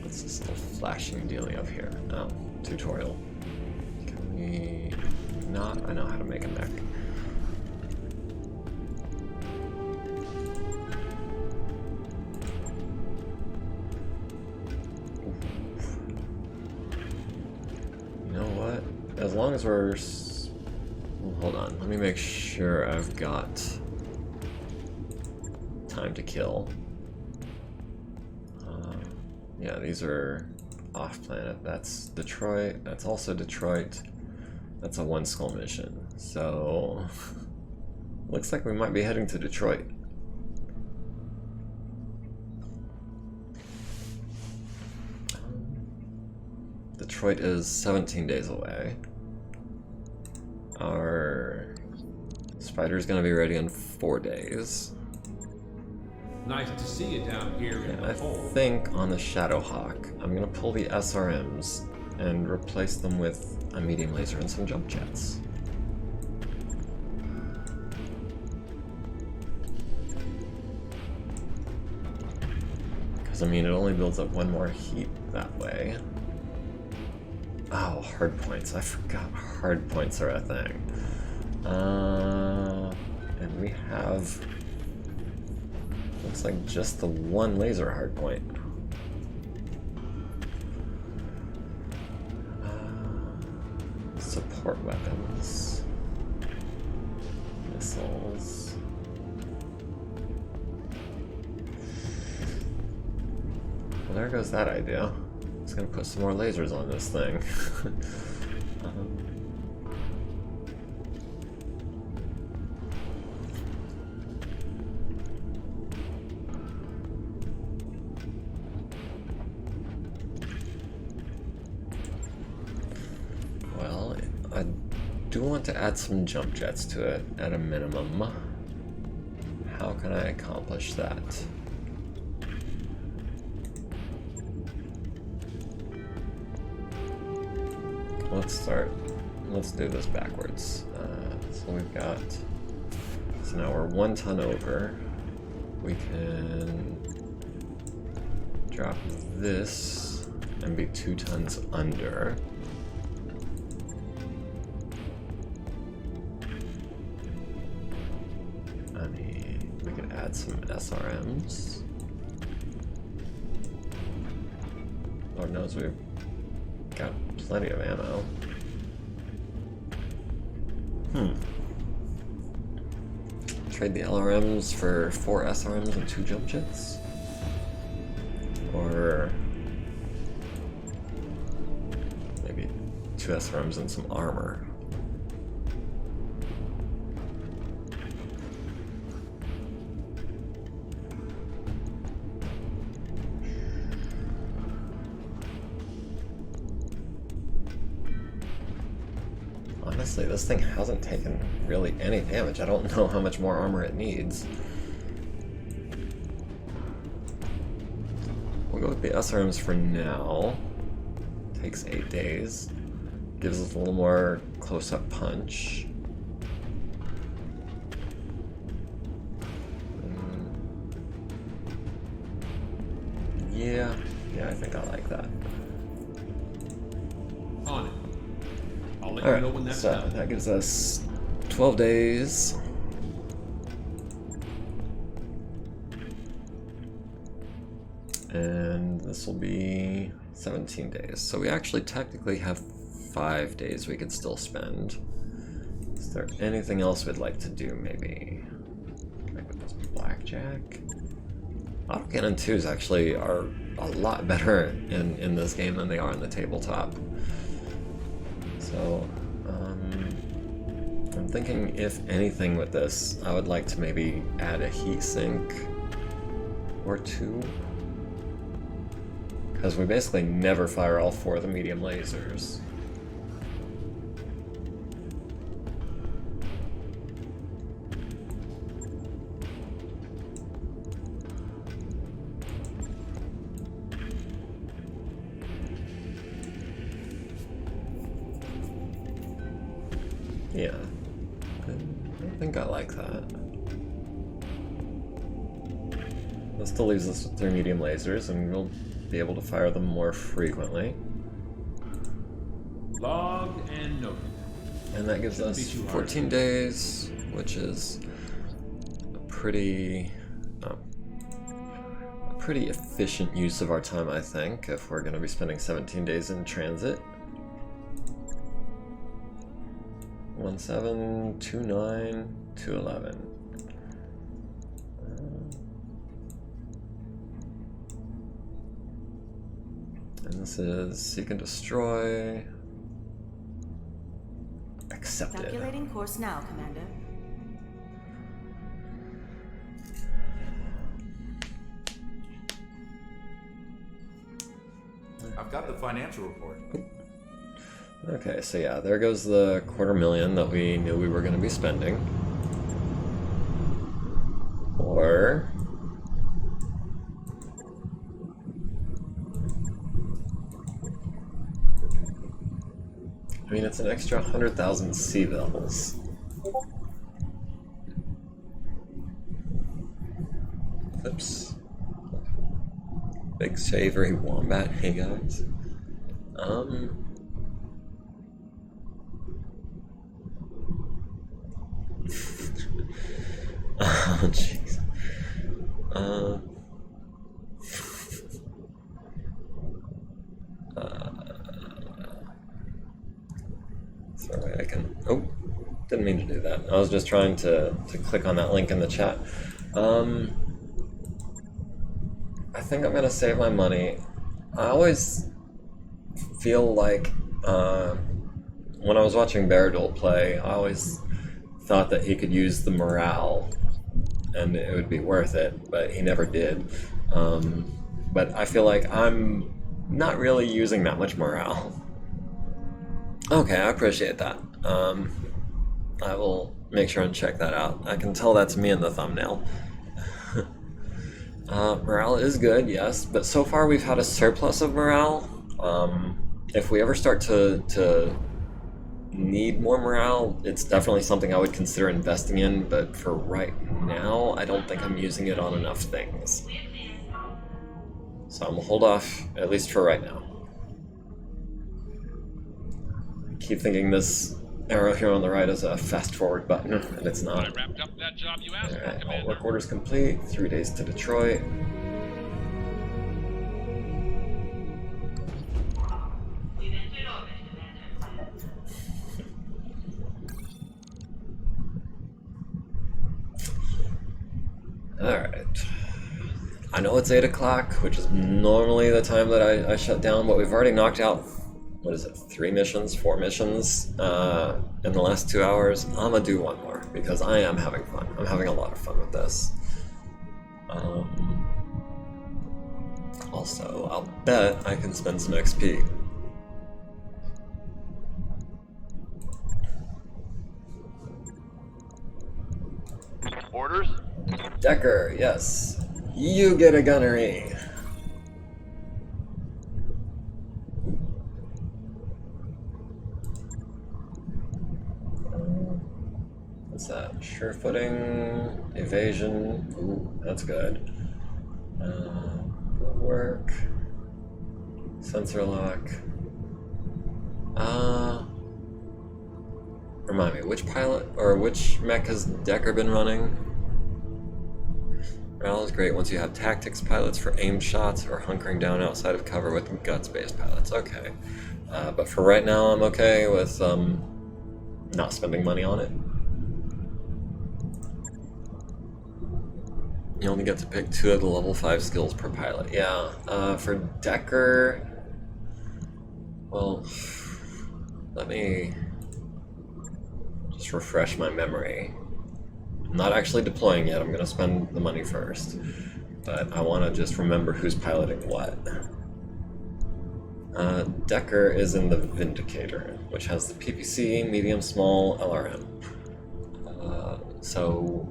What's this little flashing dealie up here? Oh, tutorial. Can we not? I know how to make a mech. You know what? As long as we're... Hold on, let me make sure I've got time to kill. Yeah, these are off-planet. That's Detroit. That's also Detroit. That's a 1 skull mission. So, looks like we might be heading to Detroit. Detroit is 17 days away. Our spider's gonna be ready in 4 days. Nice to see you down here in the I hole. think on the Shadowhawk, I'm gonna pull the SRMs and replace them with a medium laser and some jump jets. Because I mean, it only builds up 1 more heat that way. Oh, hard points. I forgot hard points are a thing. And we have... looks like just the 1 laser hardpoint. Support weapons. Missiles. Well, there goes that idea. It's gonna put some more lasers on this thing. Well, I do want to add some jump jets to it at a minimum. How can I accomplish that? Let's do this backwards. So we've got, so now we're 1 ton over. We can drop this and be 2 tons under. I mean, we could add some SRMs. Lord knows we've got plenty of ammo. Trade the LRMs for 4 SRMs and 2 jump jets? Or maybe 2 SRMs and some armor. Honestly, this thing hasn't taken really any damage. I don't know how much more armor it needs. We'll go with the SRMs for now. Takes 8 days. Gives us a little more close-up punch. Yeah, I think I like that. On it. I'll let you know when that's so done. that gives us 12 days. And this will be 17 days. So we actually technically have 5 days we could still spend. Is there anything else we'd like to do, maybe? Like with this blackjack? Autocannon 2s actually are a lot better in this game than they are in the tabletop. So, I'm thinking if anything with this, I would like to maybe add a heatsink or two. Because we basically never fire all 4 of the medium lasers. Yeah, I think I like that. That still leaves us with 3 medium lasers, and we'll be able to fire them more frequently. Logged and noted. And that gives us 14 days, which is a pretty efficient use of our time, I think, if we're going to be spending 17 days in transit. 17, 29, 211. And this is seek and destroy. Accepted. Calculating course now, Commander. I've got the financial report. Okay, so yeah, there goes the $250,000 that we knew we were going to be spending. Or... I mean, it's an extra 100,000 civils. Oops. Big savory wombat, hey guys. Oh, jeez. Sorry, I can... Oh, didn't mean to do that. I was just trying to click on that link in the chat. I think I'm gonna save my money. I always feel like when I was watching Baradol play, I always thought that he could use the morale and it would be worth it, but he never did. But I feel like I'm not really using that much morale. Okay, I appreciate that. I will make sure and check that out. I can tell that's me in the thumbnail. Morale is good, yes, but so far we've had a surplus of morale. If we ever start to need more morale, it's definitely something I would consider investing in, but for right now, I don't think I'm using it on enough things. So I'm gonna hold off, at least for right now. Keep thinking this arrow here on the right is a fast forward button, and it's not. I wrapped up that job you asked for, Alright, all Commander. work orders complete, 3 days to Detroit. Alright. I know it's 8 o'clock, which is normally the time that I shut down, but we've already knocked out, what is it, 4 missions in the last 2 hours. I'm gonna do one more, because I am having fun. I'm having a lot of fun with this. Also, I'll bet I can spend some XP. Orders? Decker, yes. You get a gunnery. What's that? Sure footing, evasion. Ooh, that's good. Work. Sensor lock. Remind me, which pilot or which mech has Decker been running? Morale is great once you have tactics pilots for aim shots or hunkering down outside of cover with guts-based pilots. Okay. But for right now, I'm okay with not spending money on it. You only get to pick 2 of the level 5 skills per pilot. Yeah, for Decker... Well, let me just refresh my memory. I'm not actually deploying yet, I'm going to spend the money first. But I want to just remember who's piloting what. Decker is in the Vindicator, which has the PPC, medium, small, LRM. So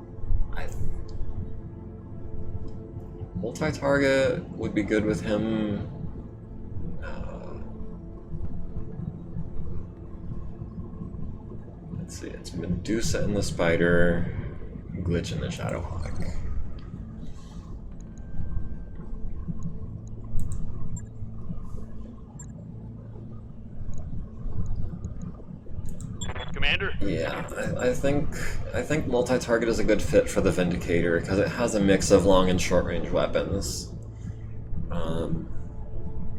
multi-target would be good with him. Let's see, it's Medusa in the Spider, Glitch in the Shadowhawk. Commander? Yeah, I think multi-target is a good fit for the Vindicator because it has a mix of long and short-range weapons.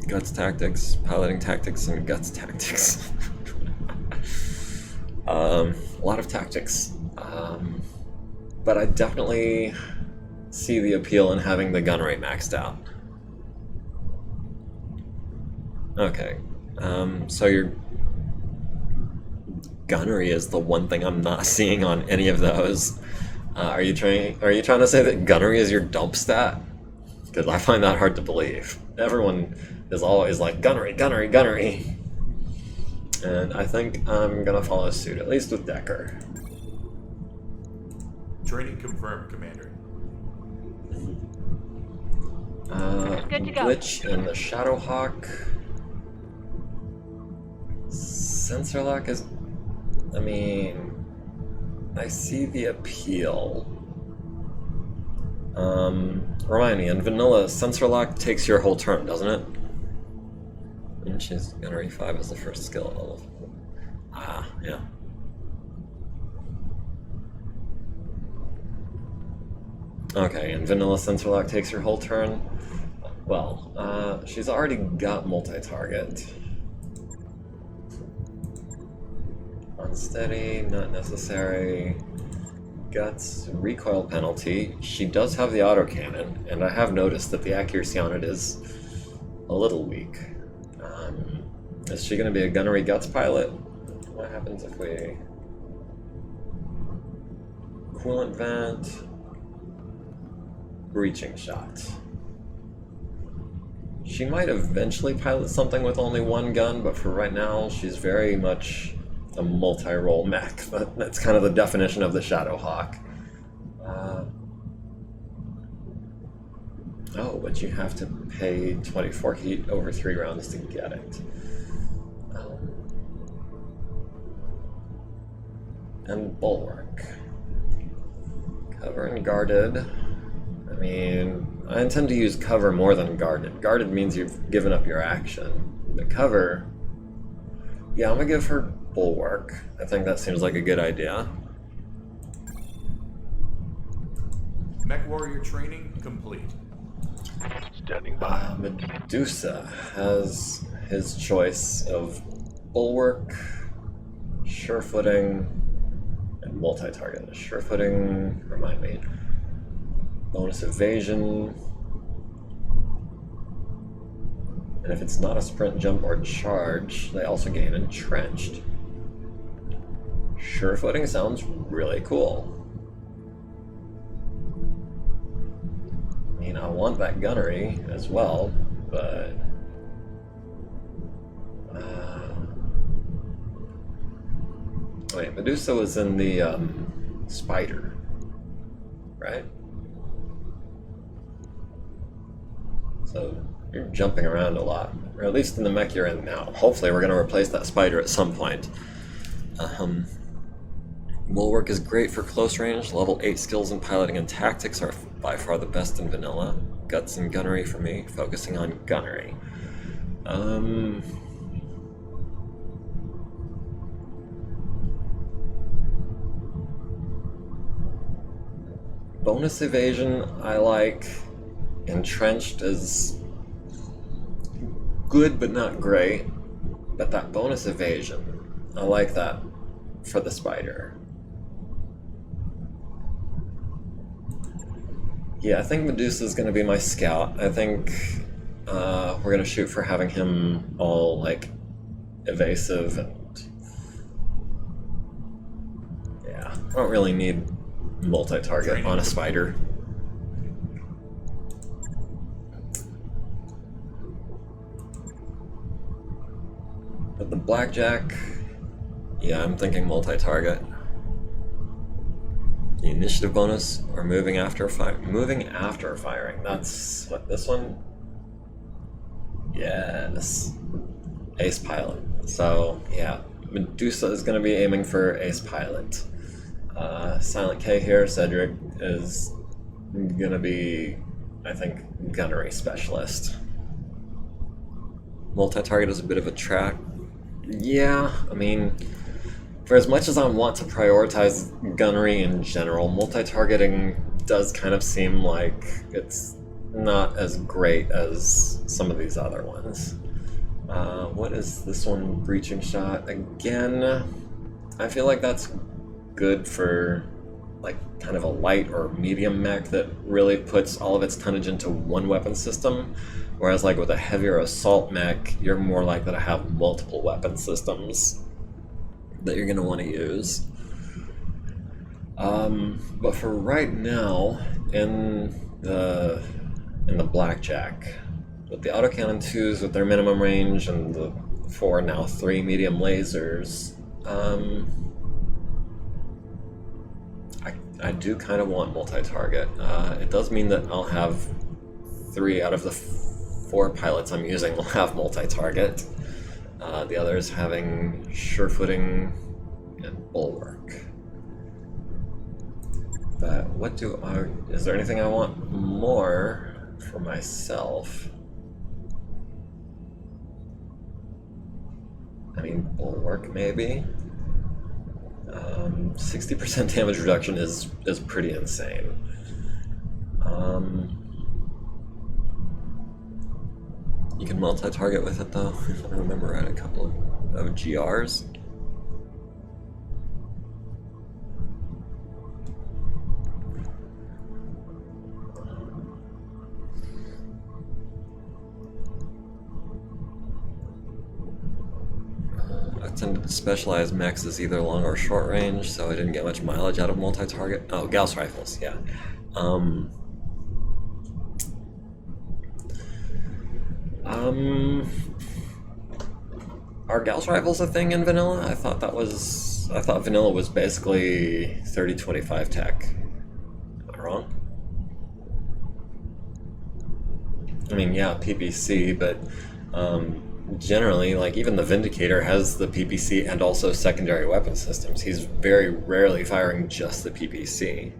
Guts tactics, piloting tactics, and guts tactics. A lot of tactics. But I definitely see the appeal in having the gun rate maxed out. Okay, so your gunnery is the one thing I'm not seeing on any of those. Are you trying to say that gunnery is your dump stat? Because I find that hard to believe. Everyone is always like gunnery, gunnery, gunnery. And I think I'm gonna follow suit, at least with Decker. Training confirmed, Commander. Good to go. Glitch in the Shadowhawk. Sensor lock is... I mean... I see the appeal. Remind me, in vanilla, sensor lock takes your whole turn, doesn't it? And she's gunnery 5 as the first skill at level 4. Ah, yeah. Okay, and vanilla sensor lock takes your whole turn. Well, she's already got multi-target. Unsteady, not necessary. Guts, recoil penalty. She does have the autocannon, and I have noticed that the accuracy on it is a little weak. Is she going to be a gunnery guts pilot? What happens if we... Coolant vent... Breaching shot. She might eventually pilot something with only one gun, but for right now, she's very much a multi-role mech. That's kind of the definition of the Shadowhawk. Oh, but you have to pay 24 heat over 3 rounds to get it. And bulwark. Cover and guarded. I mean, I intend to use cover more than guarded. Guarded means you've given up your action. The cover... Yeah, I'm gonna give her bulwark. I think that seems like a good idea. Mech warrior training complete. Standing by. Medusa has his choice of bulwark, sure-footing, and multi-target. Sure-footing, remind me. Bonus evasion. And if it's not a sprint, jump, or charge, they also gain entrenched. Sure-footing sounds really cool. I mean, I want that gunnery as well, but... Wait, Medusa was in the Spider, right? So you're jumping around a lot, or at least in the mech you're in now. Hopefully we're going to replace that Spider at some point. Bulwark is great for close range. Level 8 skills in piloting and tactics are by far the best in vanilla. Guts and gunnery for me, focusing on gunnery. Bonus evasion I like. Entrenched is good but not great. But that bonus evasion, I like that for the Spider. Yeah, I think Medusa's gonna be my scout. I think we're gonna shoot for having him all like evasive and yeah, I don't really need multi-target on a Spider. But the Blackjack, yeah, I'm thinking multi-target. The initiative bonus or moving after firing. That's what this one. Yes, Ace Pilot. So yeah, Medusa is going to be aiming for Ace Pilot. Silent K here. Cedrick is going to be, I think, Gunnery Specialist. Multi-target is a bit of a track. Yeah, I mean, for as much as I want to prioritize gunnery in general, multi-targeting does kind of seem like it's not as great as some of these other ones. What is this one? Breaching shot. Again, I feel like that's good for like kind of a light or medium mech that really puts all of its tonnage into one weapon system. Whereas like with a heavier assault mech, you're more likely to have multiple weapon systems that you're going to want to use. But for right now, in the Blackjack, with the autocannon 2s with their minimum range and the 4, now 3 medium lasers, I do kind of want multi-target. It does mean that I'll have 3 out of the 4 pilots I'm using will have multi-target. The others having sure-footing and bulwark. But what is there anything I want more for myself? I mean, bulwark maybe? 60% damage reduction is pretty insane. You can multi-target with it though, if I remember right, a couple of GRs. I tended to specialize mechs as either long or short range, so I didn't get much mileage out of multi-target. Oh, Gauss rifles, yeah. Are Gauss rifles a thing in vanilla? I thought vanilla was basically 30-25 tech. Am I wrong? I mean, yeah, PPC, but generally, like, even the Vindicator has the PPC and also secondary weapon systems. He's very rarely firing just the PPC.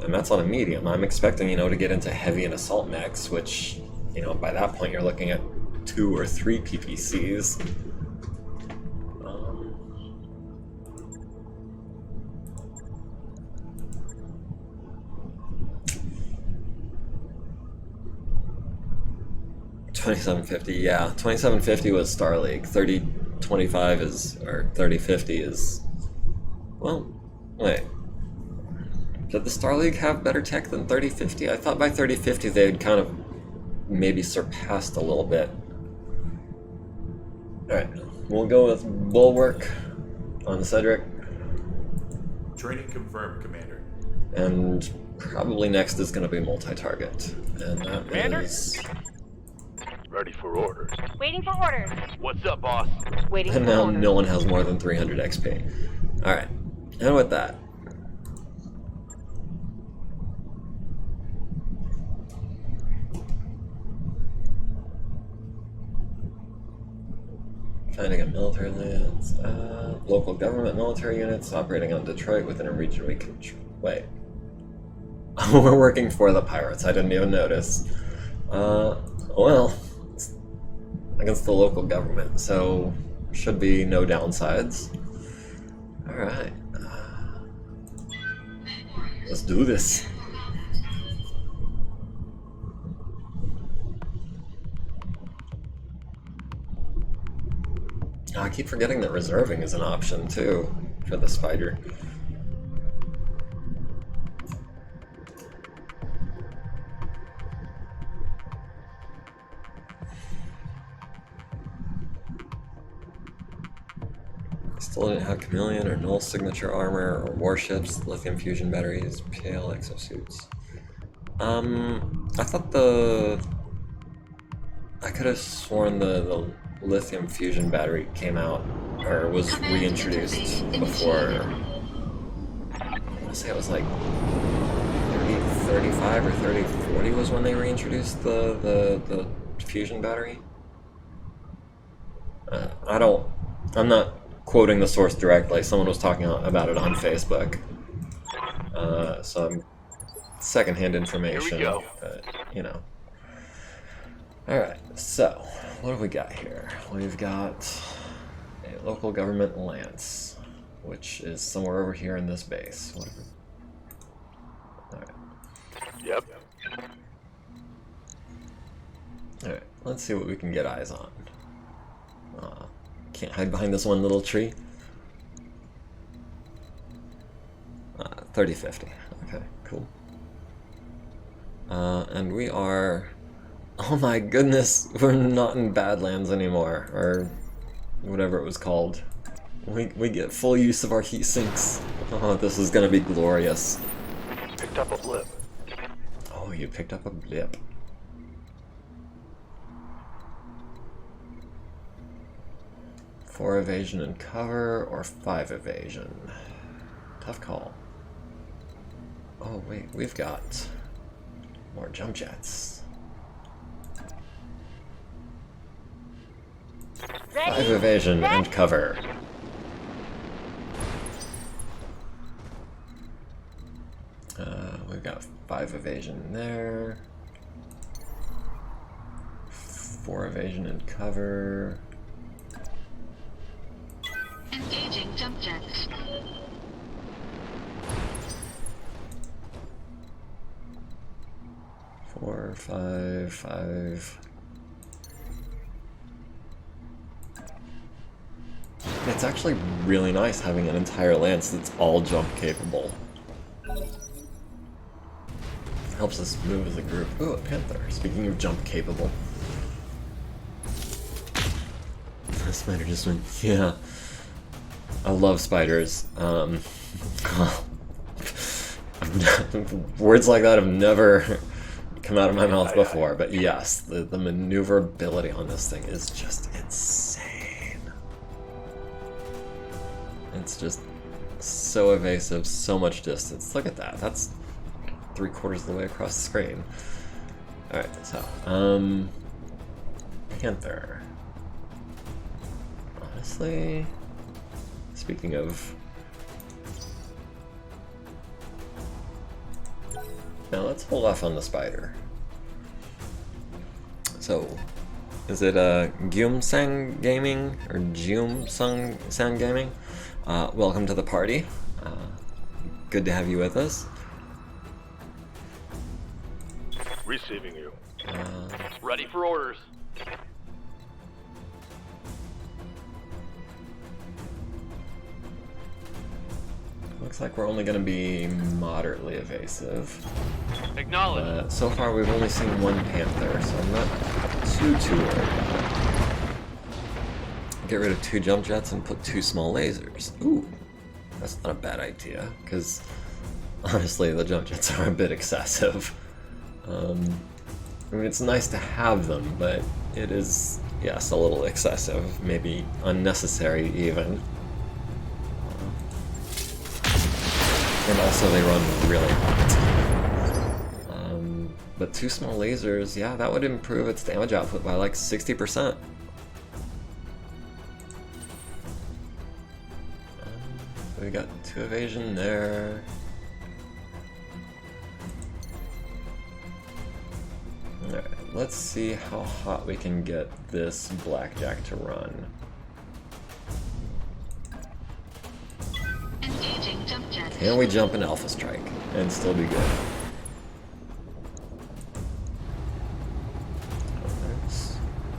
And that's on a medium. I'm expecting, to get into heavy and assault mechs, which, by that point you're looking at 2 or 3 PPCs. $27.50, yeah. $27.50 was Star League. $30.25 is, or $30.50 is. Well, wait. Did the Star League have better tech than $30.50? I thought by $30.50 they had kind of maybe surpassed a little bit. Alright, we'll go with Bulwark on Cedrick. Training confirmed, Commander. And probably next is going to be multi-target. And that Commander? is... Ready for orders. Waiting for orders. What's up, boss? Waiting And for now orders. no one has more than 300 XP. Alright, and with that, finding a military lands, local government military units operating on Detroit within a region we control. Wait. We're working for the pirates, I didn't even notice. Well, it's against the local government, so should be no downsides. Alright. Let's do this. I keep forgetting that reserving is an option too for the Spider. Still didn't have chameleon or null signature armor or warships, lithium fusion batteries, pale exosuits. I thought I could have sworn the lithium fusion battery came out or was reintroduced before. I want to say it was like 3035 or 3040 was when they reintroduced the fusion battery. I'm not quoting the source directly. Someone was talking about it on Facebook. So I'm secondhand information. Here we go. But, you know. Alright, so what have we got here? We've got a local government lance, which is somewhere over here in this base. Alright. Yep. Alright, let's see what we can get eyes on. Can't hide behind this one little tree. 3050. Okay, cool. And we are... Oh my goodness, we're not in Badlands anymore, or whatever it was called. We get full use of our heat sinks. Oh, this is gonna be glorious. Picked up a blip. Oh, you picked up a blip. Four evasion and cover, or 5 evasion? Tough call. Oh wait, we've got more jump jets. 5 evasion and cover. We've got 5 evasion there. 4 evasion and cover. Engaging jump jets. Four, five. It's actually really nice having an entire lance that's all jump capable. Helps us move as a group. Ooh, a panther. Speaking of jump capable. The spider just went, yeah. I love spiders. Words like that have never come out of my mouth before, but yes, the maneuverability on this thing is just insane. It's just so evasive, so much distance. Look at that. That's 3/4 of the way across the screen. Alright, so, Panther. Honestly, speaking of... Now let's hold off on the spider. So, is it Gyumsang Gaming or Gyumsang Gaming? Welcome to the party. Good to have you with us. Receiving you. Ready for orders. Looks like we're only going to be moderately evasive. Acknowledge. So far we've only seen one panther, so I'm not too worried. Get rid of 2 jump jets and put 2 small lasers. Ooh, that's not a bad idea, because honestly the jump jets are a bit excessive. I mean, it's nice to have them, but it is, yes, a little excessive, maybe unnecessary even. And also they run really hot. But 2 small lasers, yeah, that would improve its damage output by like 60%. So we got 2 evasion there. Alright, let's see how hot we can get this blackjack to run. Engaging jump jets. Can we jump an Alpha Strike and still be good?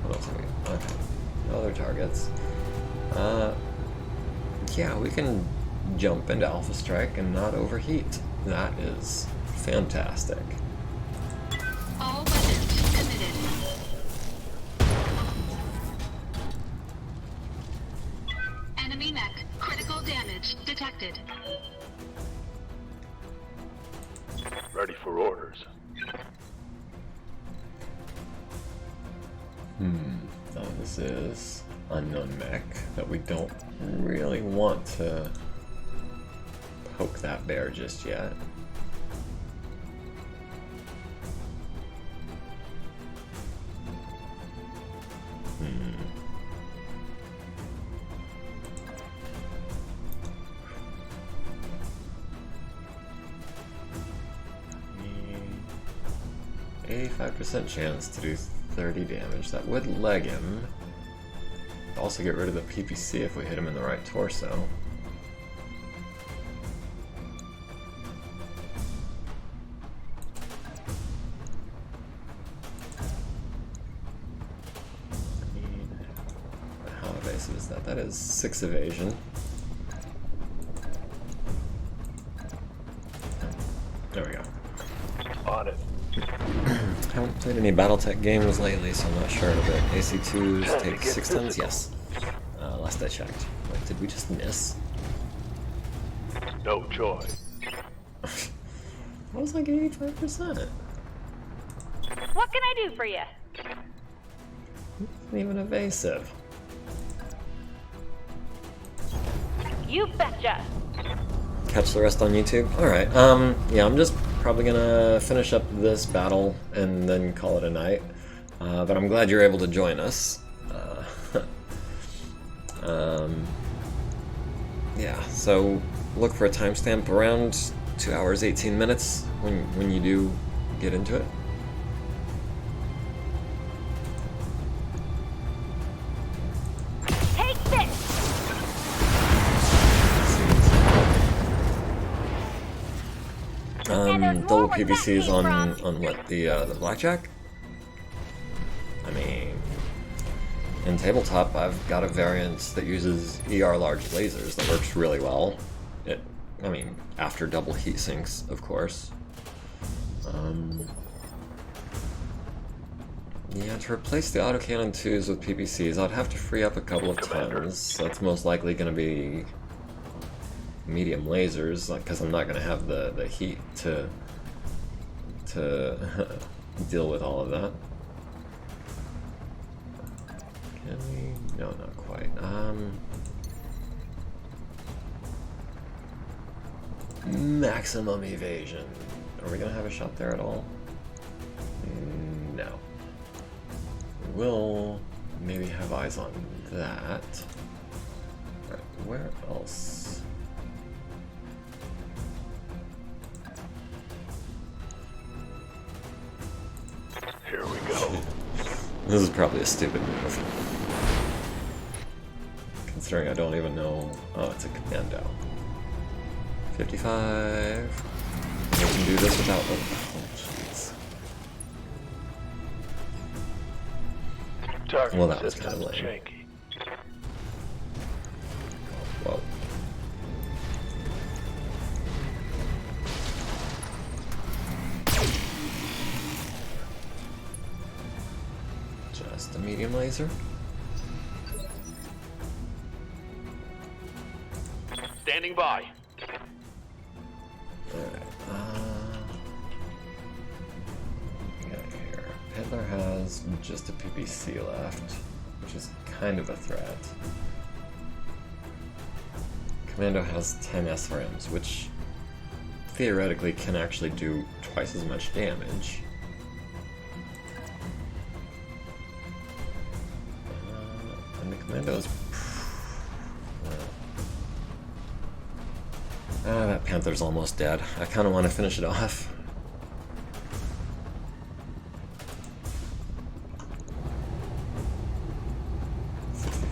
What else are we? Okay. Other targets. yeah, we can jump into Alpha Strike and not overheat. That is fantastic. All weapons committed. Enemy mech. Critical damage detected. Ready for orders. So this is unknown mech that we don't really want to poke that bear just yet. Hmm. 85% chance to do 30 damage. That would leg him. Also get rid of the PPC if we hit him in the right torso. How evasive is that? That is 6 evasion. There we go. On it. Haven't played any BattleTech games lately, so I'm not sure of it. AC2s take 6 tons? Yes. Last I checked. Wait, did we just miss? No joy. That was like 85%. What can I do for you? Not even evasive. You betcha. Catch the rest on YouTube? Alright, yeah, I'm just probably gonna finish up this battle and then call it a night. But I'm glad you're able to join us. Yeah, so look for a timestamp around 2 hours 18 minutes when you do get into it. Take this. Double PVCs on what, the blackjack? I mean, in tabletop I've got a variant that uses ER large lasers that works really well. I mean, after double heat sinks, of course. Yeah, to replace the autocannon 2s with PPCs, I'd have to free up a couple of tons. That's most likely going to be medium lasers, because I'm not going to have the heat to deal with all of that. Can we? No, not quite. Maximum evasion. Are we going to have a shot there at all? No. We will maybe have eyes on that. Right, where else? Here we go. This is probably a stupid move. Considering I don't even know... Oh, it's a commando. 55... We can do this without... Oh, jeez. Well, that was kind of lame. Whoa. Just a medium laser. Standing by. Alright, here. Hitler has just a PPC left, which is kind of a threat. Commando has 10 SRMs, which theoretically can actually do twice as much damage. And the Commando's... that Panther's almost dead. I kind of want to finish it off.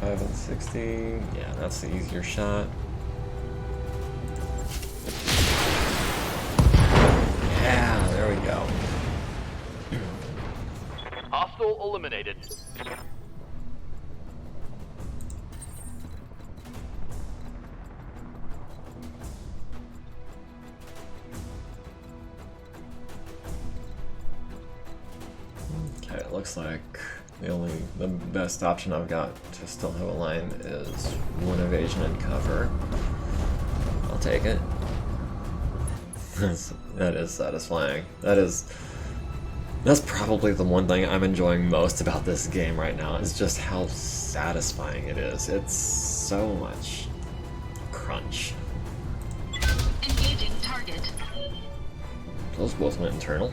And 60. Yeah, that's the easier shot. Yeah, there we go. Hostile eliminated. looks like the best option I've got to still have a line is one evasion and cover. I'll take it. That is satisfying. That's probably the one thing I'm enjoying most about this game right now, is just how satisfying it is. It's so much crunch. Engaging target. Those both went internal.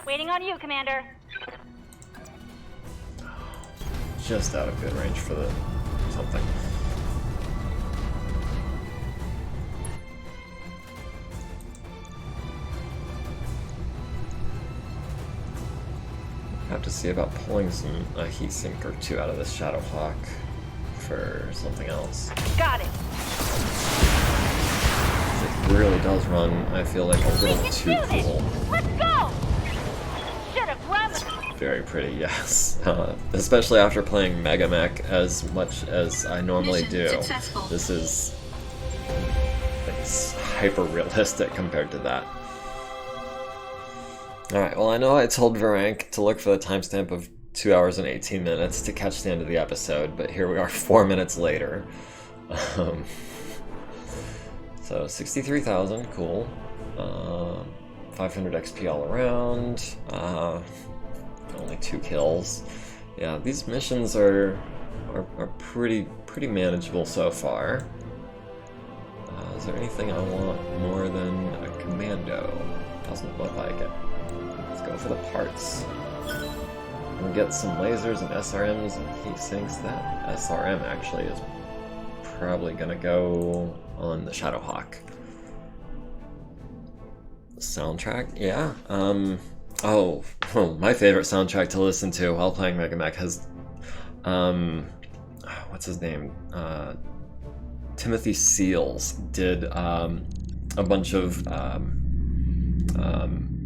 Waiting on you, Commander. Just out of good range for the something. Have to see about pulling a heat sink or two out of this Shadowhawk for something else. Got it. It really does run, I feel like, a little too cool. Let's go. Should have run. Very pretty, yes. Especially after playing Mega Mech as much as I normally do. Successful. This is hyper realistic compared to that. Alright, well, I know I told Varank to look for the timestamp of 2 hours and 18 minutes to catch the end of the episode, but here we are 4 minutes later. So 63,000, cool. 500 XP all around. Only 2 kills. Yeah, these missions are pretty manageable so far. Is there anything I want more than a commando? Doesn't look like it. Let's go for the parts. And get some lasers and SRMs and heat sinks. That SRM actually is probably gonna go on the Shadowhawk. Soundtrack, yeah. Oh, my favorite soundtrack to listen to while playing Mega Mech has, what's his name? Timothy Seals did a bunch of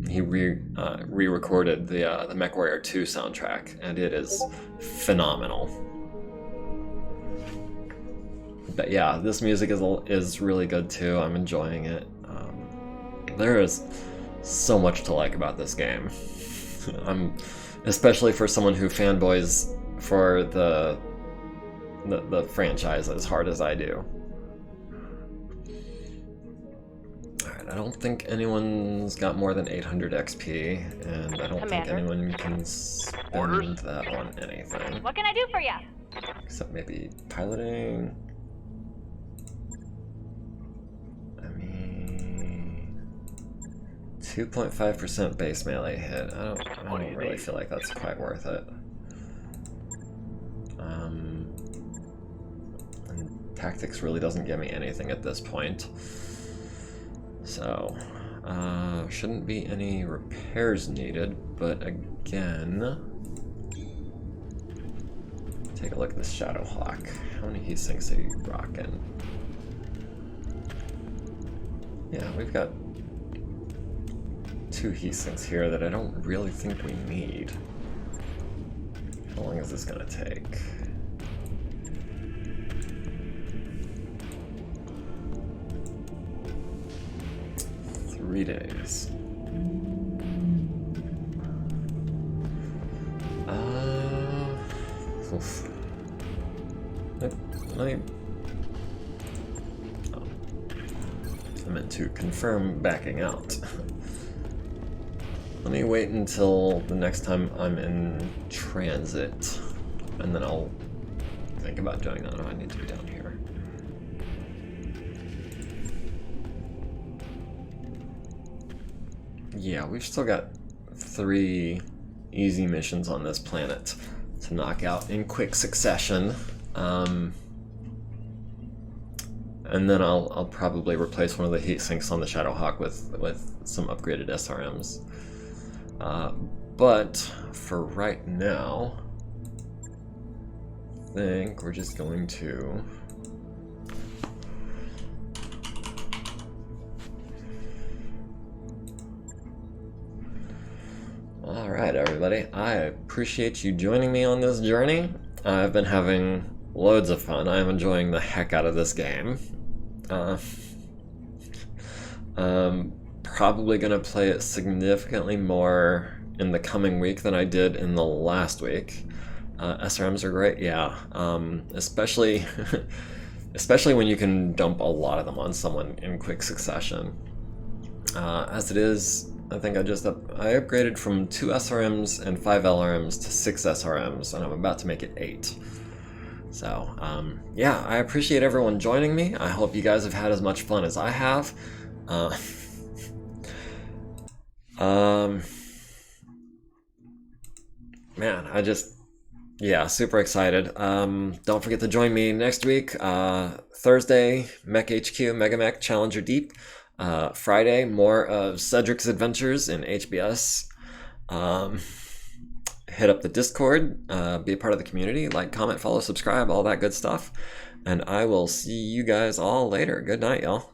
he re-recorded the MechWarrior 2 soundtrack, and it is phenomenal. But yeah, this music is really good too. I'm enjoying it. There is so much to like about this game. Especially for someone who fanboys for the franchise as hard as I do. Alright, I don't think anyone's got more than 800 XP, and I don't think anyone can spend that on anything. What can I do for you? Except maybe piloting. I mean, 2.5% base melee hit. I don't really feel like that's quite worth it. And tactics really doesn't give me anything at this point. So, shouldn't be any repairs needed, but again, take a look at this Shadowhawk. How many heat sinks are you rocking? Yeah, we've got 2 heat sinks here that I don't really think we need. How long is this gonna take? Three days. Let me... Oh. I meant to confirm backing out. Let me wait until the next time I'm in transit, and then I'll think about doing that. Oh, I need to be down here. Yeah, we've still got 3 easy missions on this planet to knock out in quick succession. And then I'll probably replace one of the heat sinks on the Shadowhawk with some upgraded SRMs. But for right now, I think we're just going to Alright everybody, I appreciate you joining me on this journey. I've been having loads of fun. I'm enjoying the heck out of this game. probably going to play it significantly more in the coming week than I did in the last week. SRMs are great, yeah. Especially especially when you can dump a lot of them on someone in quick succession. As it is, I think I upgraded from 2 SRMs and 5 LRMs to 6 SRMs, and I'm about to make it 8. So, yeah, I appreciate everyone joining me. I hope you guys have had as much fun as I have. Man, yeah, super excited. Don't forget to join me next week. Thursday, Mech HQ, Mega Mech Challenger Deep. Friday, more of Cedrick's adventures in HBS. Hit up the Discord, be a part of the community, like, comment, follow, subscribe, all that good stuff. And I will see you guys all later. Good night, y'all.